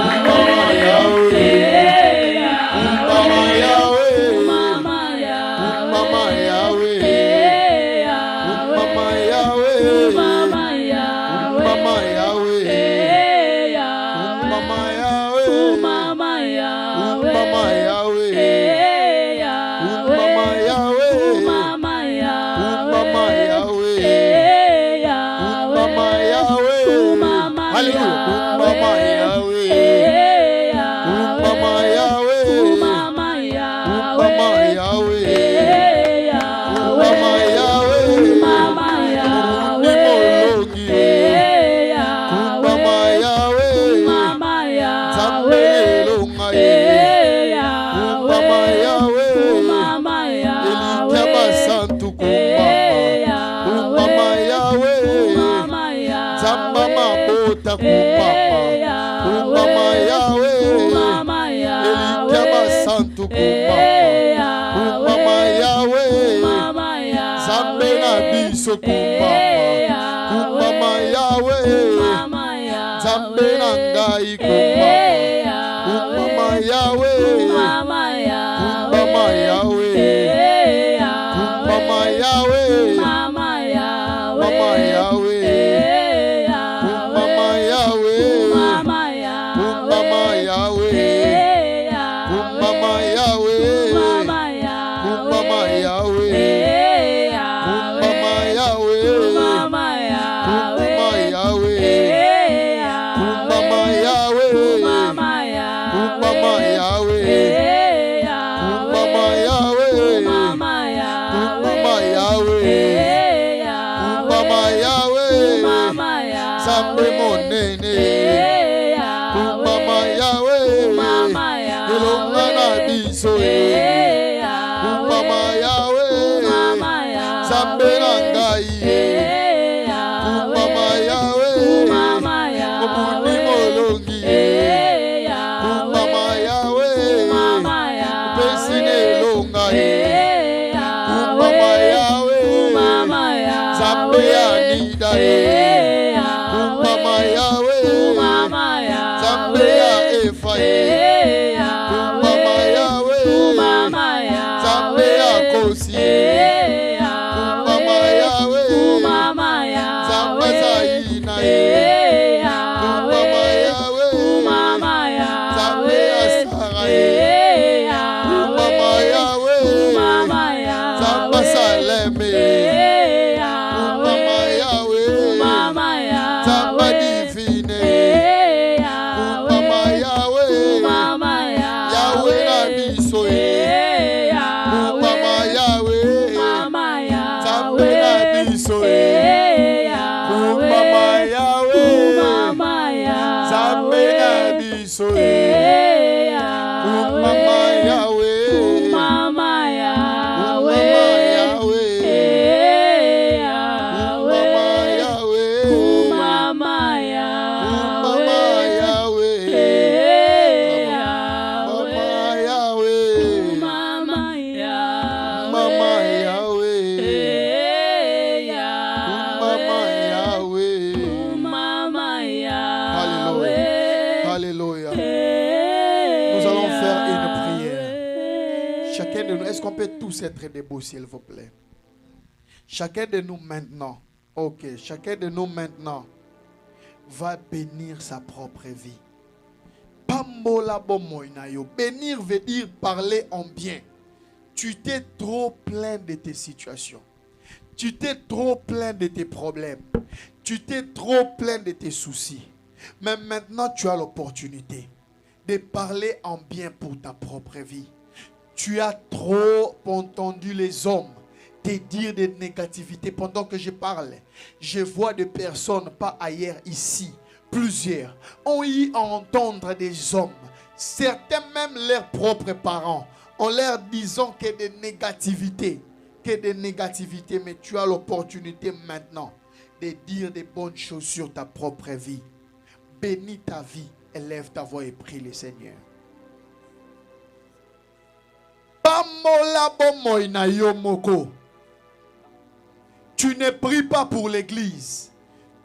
Kumama Yahweh. Kumama Yahweh. Kumama Yahweh. Kumama Yahweh. Kumama Yahweh. Kumama Yahweh. Kumama Yahweh. Kumama Yahweh. Hallelujah. Kumama Yahweh. Kumama Yahweh. Kumama Yahweh. Kumama Yahweh. Kumama Yahweh. Kumama Yahweh. Nzambe elonga ye. Kumama Yahweh. Elikia basantu kumbama. Kumama Yahweh. Nzamba mabota kumbama. Kumama Yahweh. Elikia basantu kumbama. Kumama Yahweh. Nzambe na biso kumbama. Kumama Yahweh. Nzambe na ngai kumbama. Kumama Yahweh. Kumama Yahweh. Kumama Yahweh. Kumama Yahweh. Kumama Zambe monene. Mama Yahweh. Elonga na biso. Mama Yahweh. Zambe na ngai. Mama Yahweh. Mobuni molongi. Mama Yahweh. Pesine elonga. Mama Yahweh. Zambe ya nida. Mama Yahweh. Zambe ya efa. Mama Yahweh. Zambe ya kosi. Mama Yahweh. Zambe zaina. Mama Yahweh. Zambe ya sarai. Mama Yahweh. Zambe saleme. Mama Yahweh. Zambe divine. Mama Yahweh. Yahweh na biso. Mama Yahweh. Zambe na biso. Mama Yahweh. Zambe na biso. Mama Yahweh. Mama Yahweh. Mama Yahweh. Mama Yahweh. Mama Yahweh. Mama Yahweh. Alléluia. Nous allons faire une prière. Chacun de nous, est-ce qu'on peut tous être debout, s'il vous plaît? Chacun de nous maintenant, ok, chacun de nous maintenant va bénir sa propre vie. Pambola bomoinayo. Bénir veut dire parler en bien. Tu t'es trop plaint de tes situations. Tu t'es trop plaint de tes problèmes. Tu t'es trop plaint de tes soucis. Mais maintenant, tu as l'opportunité de parler en bien pour ta propre vie. Tu as trop entendu les hommes te dire des négativités pendant que je parle. Je vois des personnes, pas ailleurs, ici. Plusieurs ont eu à entendre des hommes, certains même leurs propres parents, en leur disant que des négativités, mais tu as l'opportunité maintenant de dire des bonnes choses sur ta propre vie. Bénis ta vie, élève ta voix et prie le Seigneur. Tu ne pries pas pour l'église.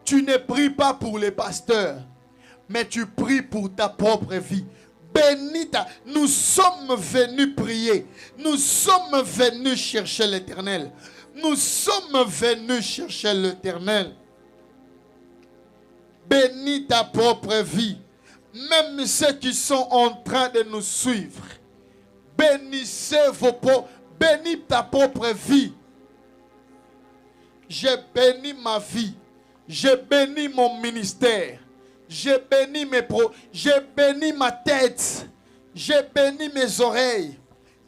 Tu ne pries pas pour les pasteurs. Mais tu pries pour ta propre vie. Bénis ta... Nous sommes venus prier. Nous sommes venus chercher l'Éternel. Nous sommes venus chercher l'Éternel. Bénis ta propre vie. Même ceux qui sont en train de nous suivre. Bénissez vos pauvres. Bénis ta propre vie. J'ai béni ma vie. J'ai béni mon ministère. J'ai béni mes pros. J'ai béni ma tête. J'ai béni mes oreilles.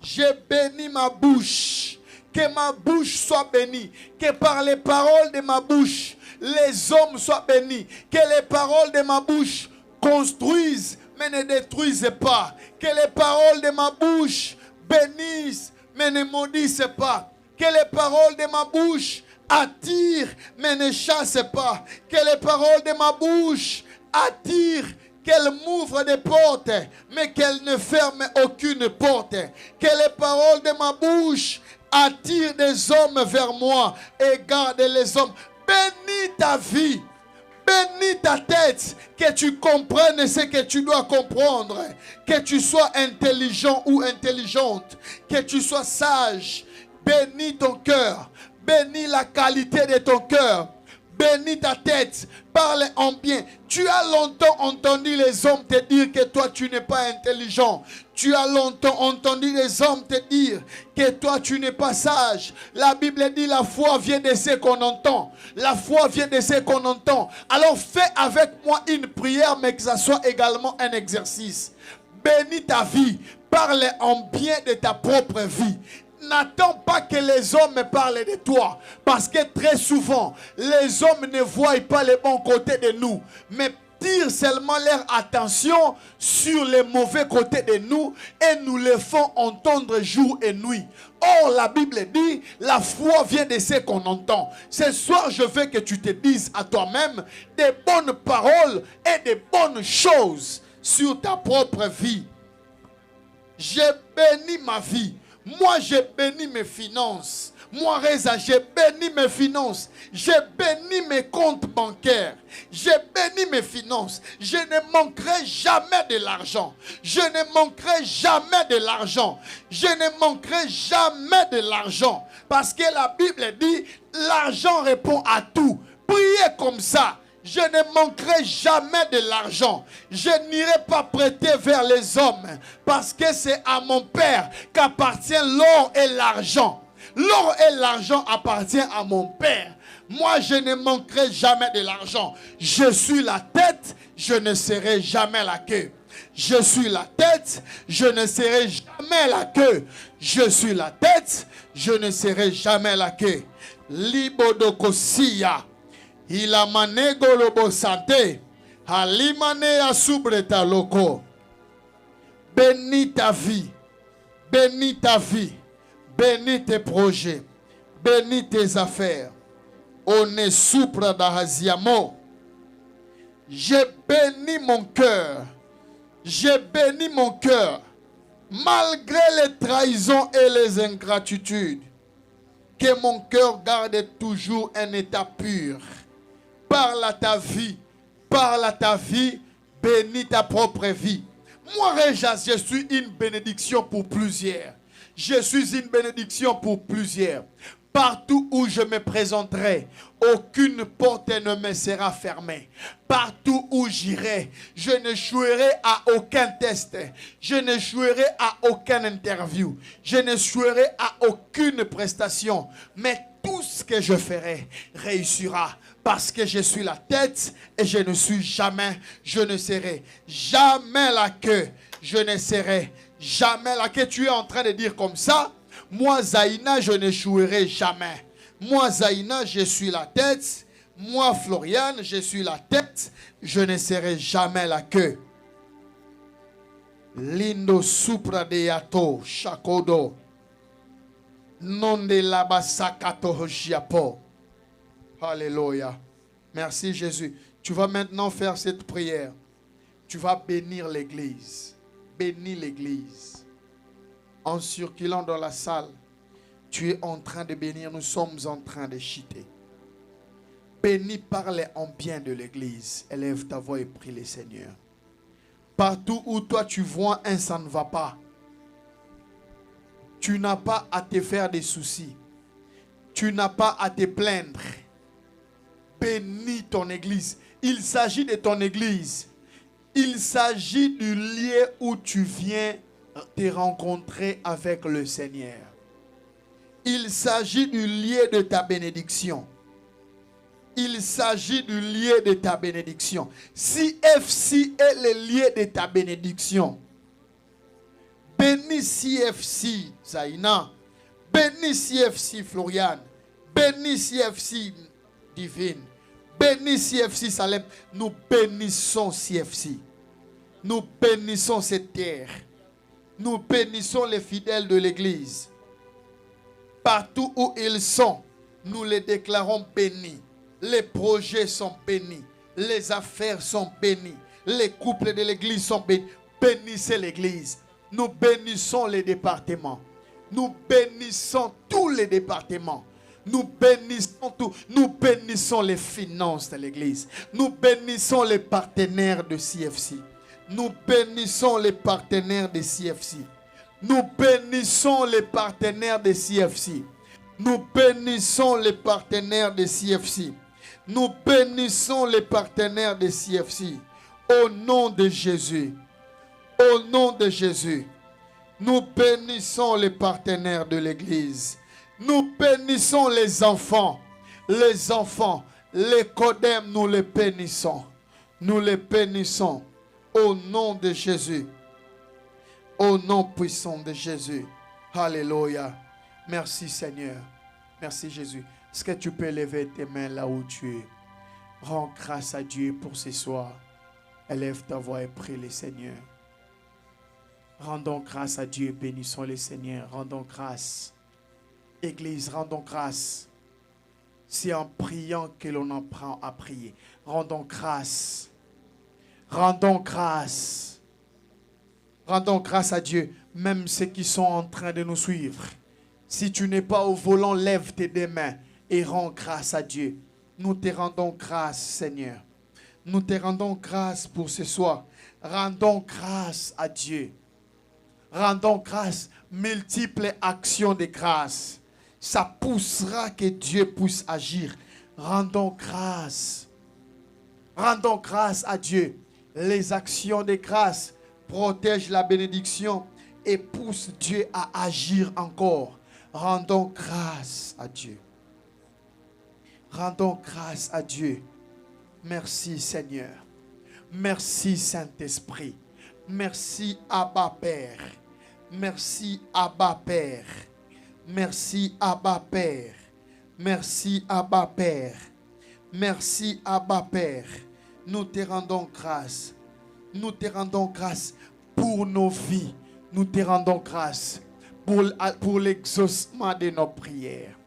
J'ai béni ma bouche. Que ma bouche soit bénie. Que par les paroles de ma bouche, les hommes soient bénis. Que les paroles de ma bouche construisent, mais ne détruisent pas. Que les paroles de ma bouche bénissent, mais ne maudissent pas. Que les paroles de ma bouche attirent, mais ne chassent pas. Que les paroles de ma bouche attirent, qu'elles m'ouvrent des portes, mais qu'elles ne ferment aucune porte. Que les paroles de ma bouche attirent des hommes vers moi et garde les hommes. Bénis ta vie. Bénis ta tête, que tu comprennes ce que tu dois comprendre, que tu sois intelligent ou intelligente, que tu sois sage. Bénis ton cœur, bénis la qualité de ton cœur, bénis ta tête, parle en bien. Tu as longtemps entendu les hommes te dire que toi tu n'es pas intelligent. Tu as longtemps entendu les hommes te dire que toi tu n'es pas sage. La Bible dit la foi vient de ce qu'on entend. La foi vient de ce qu'on entend. Alors fais avec moi une prière, mais que ça soit également un exercice. Bénis ta vie. Parle en bien de ta propre vie. N'attends pas que les hommes me parlent de toi. Parce que très souvent, les hommes ne voient pas les bons côtés de nous. Mais tirent seulement leur attention sur les mauvais côtés de nous et nous les font entendre jour et nuit. Or, la Bible dit, la foi vient de ce qu'on entend. Ce soir, je veux que tu te dises à toi-même des bonnes paroles et des bonnes choses sur ta propre vie. J'ai béni ma vie. Moi, j'ai béni mes finances. Moi, Reza, j'ai béni mes finances. J'ai béni mes comptes bancaires. J'ai béni mes finances. Je ne manquerai jamais de l'argent. Je ne manquerai jamais de l'argent. Je ne manquerai jamais de l'argent. Parce que la Bible dit, l'argent répond à tout. Priez comme ça. Je ne manquerai jamais de l'argent. Je n'irai pas prêter vers les hommes. Parce que c'est à mon Père qu'appartient l'or et l'argent. L'or et l'argent appartiennent à mon Père. Moi, je ne manquerai jamais de l'argent. Je suis la tête, je ne serai jamais la queue. Je suis la tête, je ne serai jamais la queue. Je suis la tête, je ne serai jamais la queue. Libodokosia. Ilamane golobo sante. Alimane asubreta loko. Bénis ta vie. Bénis ta vie. Bénis tes projets. Bénis tes affaires. On est soupra d'Ahaziamo. J'ai béni mon cœur. J'ai béni mon cœur. Malgré les trahisons et les ingratitudes. Que mon cœur garde toujours un état pur. Parle à ta vie. Parle à ta vie. Bénis ta propre vie. Moi, Réjas, je suis une bénédiction pour plusieurs. Je suis une bénédiction pour plusieurs. Partout où je me présenterai, aucune porte ne me sera fermée. Partout où j'irai, je n'échouerai à aucun test. Je n'échouerai à aucune interview. Je n'échouerai à aucune prestation. Mais tout ce que je ferai réussira. Parce que je suis la tête et je ne suis jamais, je ne serai jamais la queue. Je ne serai jamais la queue. Tu es en train de dire comme ça. Moi, Zaina, je n'échouerai jamais. Moi, Zaina, je suis la tête. Moi, Floriane, je suis la tête. Je ne serai jamais la queue. Lindo supra de yato, shakodo. Non de labasakato jiapo. Alléluia. Merci Jésus. Tu vas maintenant faire cette prière. Tu vas bénir l'église. Bénis l'église. En circulant dans la salle, tu es en train de bénir. Nous sommes en train de chiter. Bénis, parle en bien de l'église. Élève ta voix et prie le Seigneur. Partout où toi tu vois un ça ne va pas. Tu n'as pas à te faire des soucis. Tu n'as pas à te plaindre. Bénis ton église. Il s'agit de ton église. Il s'agit du lieu où tu viens te rencontrer avec le Seigneur. Il s'agit du lieu de ta bénédiction. Il s'agit du lieu de ta bénédiction. CFC est le lieu de ta bénédiction. Bénis CFC Zaina. Bénis CFC Floriane. Bénis CFC Divine. Bénis CFC Salem. Nous bénissons CFC. Nous bénissons cette terre. Nous bénissons les fidèles de l'église. Partout où ils sont, nous les déclarons bénis. Les projets sont bénis. Les affaires sont bénies. Les couples de l'église sont bénis. Bénissez l'église. Nous bénissons les départements. Nous bénissons tous les départements. Nous bénissons tout. Nous bénissons les finances de l'église. Nous bénissons les partenaires de CFC. Nous bénissons les partenaires de CFC. Nous bénissons les partenaires de CFC. Nous bénissons les partenaires de CFC. Nous bénissons les partenaires de CFC. Au nom de Jésus. Au nom de Jésus. Nous bénissons les partenaires de l'église. Nous bénissons les enfants. Les enfants. Les codèmes, nous les bénissons. Nous les bénissons. Au nom de Jésus. Au nom puissant de Jésus. Alléluia. Merci Seigneur. Merci Jésus. Est-ce que tu peux lever tes mains là où tu es? Rends grâce à Dieu pour ce soir. Élève ta voix et prie le Seigneur. Rendons grâce à Dieu, bénissons le Seigneur. Rendons grâce. Église, rendons grâce. C'est en priant que l'on apprend à prier. Rendons grâce. Rendons grâce. Rendons grâce à Dieu, même ceux qui sont en train de nous suivre. Si tu n'es pas au volant, lève tes deux mains et rends grâce à Dieu. Nous te rendons grâce, Seigneur. Nous te rendons grâce pour ce soir. Rendons grâce à Dieu. Rendons grâce, multiples actions de grâce. Ça poussera que Dieu puisse agir. Rendons grâce. Rendons grâce à Dieu. Les actions de grâce protègent la bénédiction et poussent Dieu à agir encore. Rendons grâce à Dieu. Rendons grâce à Dieu. Merci Seigneur. Merci Saint-Esprit. Merci Abba Père. Merci Abba Père. Merci Abba Père. Merci Abba Père. Merci Abba Père. Nous te rendons grâce. Nous te rendons grâce pour nos vies. Nous te rendons grâce pour l'exaucement de nos prières.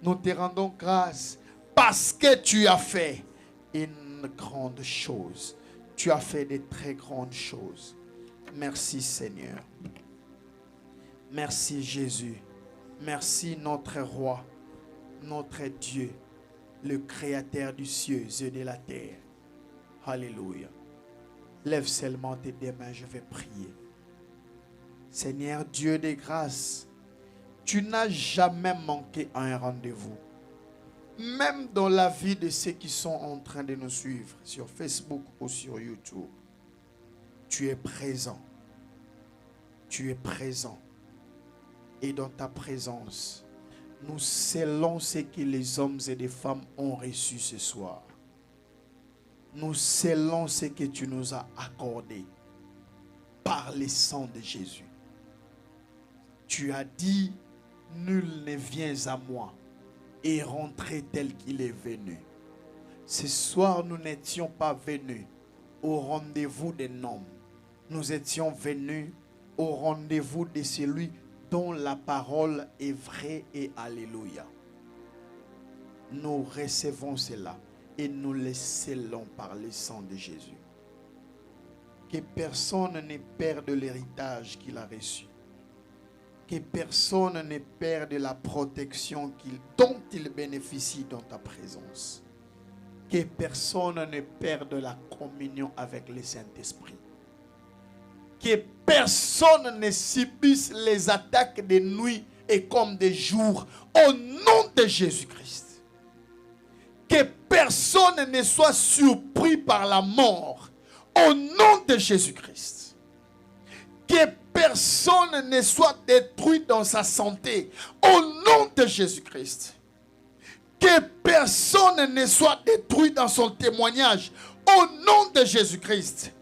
Nous te rendons grâce parce que tu as fait une grande chose. Tu as fait de très grandes choses. Merci Seigneur. Merci Jésus. Merci notre roi, notre Dieu, le créateur du ciel et de la terre. Alléluia. Lève seulement tes deux mains, je vais prier. Seigneur Dieu de grâce, tu n'as jamais manqué à un rendez-vous. Même dans la vie de ceux qui sont en train de nous suivre sur Facebook ou sur YouTube, tu es présent. Tu es présent. Et dans ta présence, nous scellons ce que les hommes et les femmes ont reçu ce soir. Nous scellons ce que tu nous as accordé par le sang de Jésus. Tu as dit, nul ne vient à moi et rentrer tel qu'il est venu. Ce soir, nous n'étions pas venus au rendez-vous des noms. Nous étions venus au rendez-vous de celui dont la parole est vraie et alléluia. Nous recevons cela et nous le scellons par le sang de Jésus. Que personne ne perde l'héritage qu'il a reçu. Que personne ne perde la protection dont il bénéficie dans ta présence. Que personne ne perde la communion avec le Saint-Esprit. Que personne ne subisse les attaques de nuit et comme de jour au nom de Jésus-Christ. Que personne ne soit surpris par la mort au nom de Jésus-Christ. Que personne ne soit détruit dans sa santé au nom de Jésus-Christ. Que personne ne soit détruit dans son témoignage au nom de Jésus-Christ.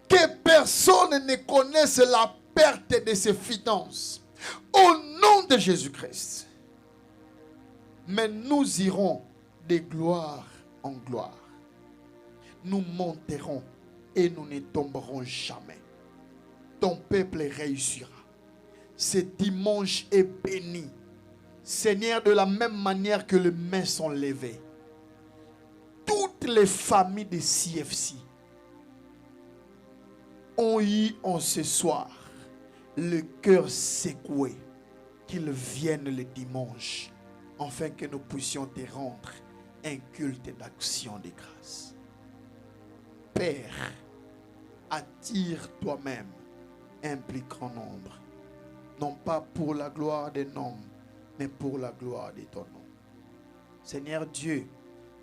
Que personne ne connaisse la perte de ses finances au nom de Jésus-Christ. Mais nous irons de gloire en gloire. Nous monterons et nous ne tomberons jamais. Ton peuple réussira. Ce dimanche est béni. Seigneur, de la même manière que les mains sont levées, toutes les familles de CFC ont eu en ce soir le cœur secoué qu'ils viennent le dimanche afin que nous puissions te rendre un culte d'action de grâce. Père, attire toi-même un plus grand nombre, non pas pour la gloire des noms, mais pour la gloire de ton nom. Seigneur Dieu,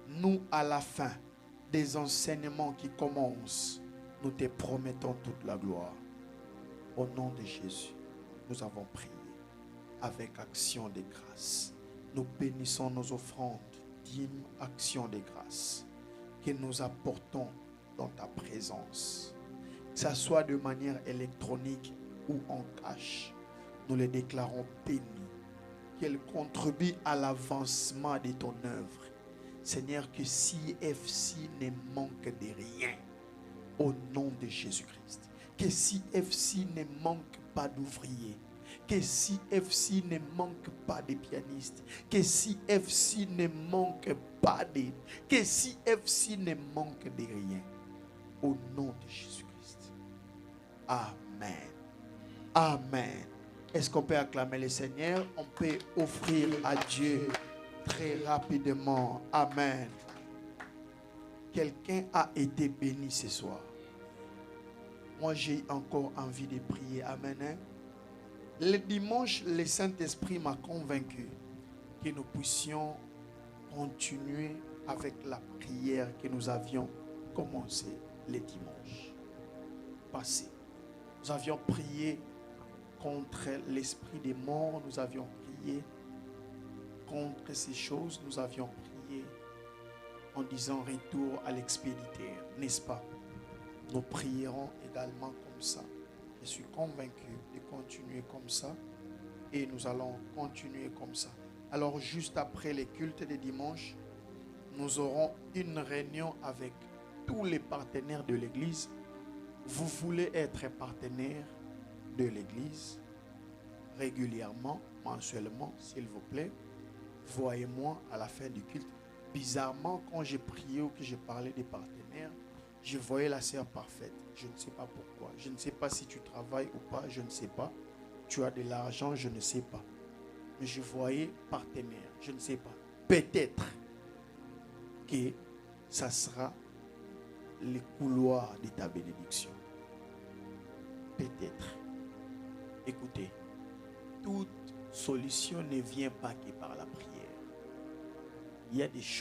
nous à la fin des enseignements qui commencent, nous te promettons toute la gloire. Au nom de Jésus, nous avons prié avec action de grâce. Nous bénissons nos offrandes, dîmes, actions de grâce que nous apportons dans ta présence. Que ce soit de manière électronique ou en cash, nous les déclarons bénis. qu'elle contribue à l'avancement de ton œuvre. Seigneur, que CFC ne manque de rien au nom de Jésus-Christ. Que CFC ne manque pas d'ouvriers. Que CFC ne manque pas de pianistes. Que CFC ne manque pas de... Que CFC ne manque de rien. Au nom de Jésus-Christ. Amen. Amen. Est-ce qu'on peut acclamer le Seigneur? On peut offrir à Dieu très rapidement. Amen. Quelqu'un a été béni ce soir. Moi, j'ai encore envie de prier. Amen. Le dimanche, le Saint-Esprit m'a convaincu que nous puissions continuer avec la prière que nous avions commencé le dimanche passé. Nous avions prié contre l'esprit des morts. Nous avions prié contre ces choses. Nous avions prié en disant retour à l'expéditeur, n'est-ce pas? Nous prierons également comme ça. Je suis convaincu de continuer comme ça et nous allons continuer comme ça. Alors juste après les cultes de dimanche, nous aurons une réunion avec tous les partenaires de l'église. Vous voulez être partenaire de l'église régulièrement, mensuellement, s'il vous plaît. Voyez-moi à la fin du culte. Bizarrement, quand j'ai prié ou que j'ai parlé des partenaires, je voyais la sœur parfaite. Je ne sais pas pourquoi. Je ne sais pas si tu travailles ou pas. Je ne sais pas. Tu as de l'argent. Je ne sais pas. Mais je voyais partenaire. Je ne sais pas. Peut-être que ça sera le couloir de ta bénédiction. Peut-être. Écoutez. Toute solution ne vient pas que par la prière. Il y a des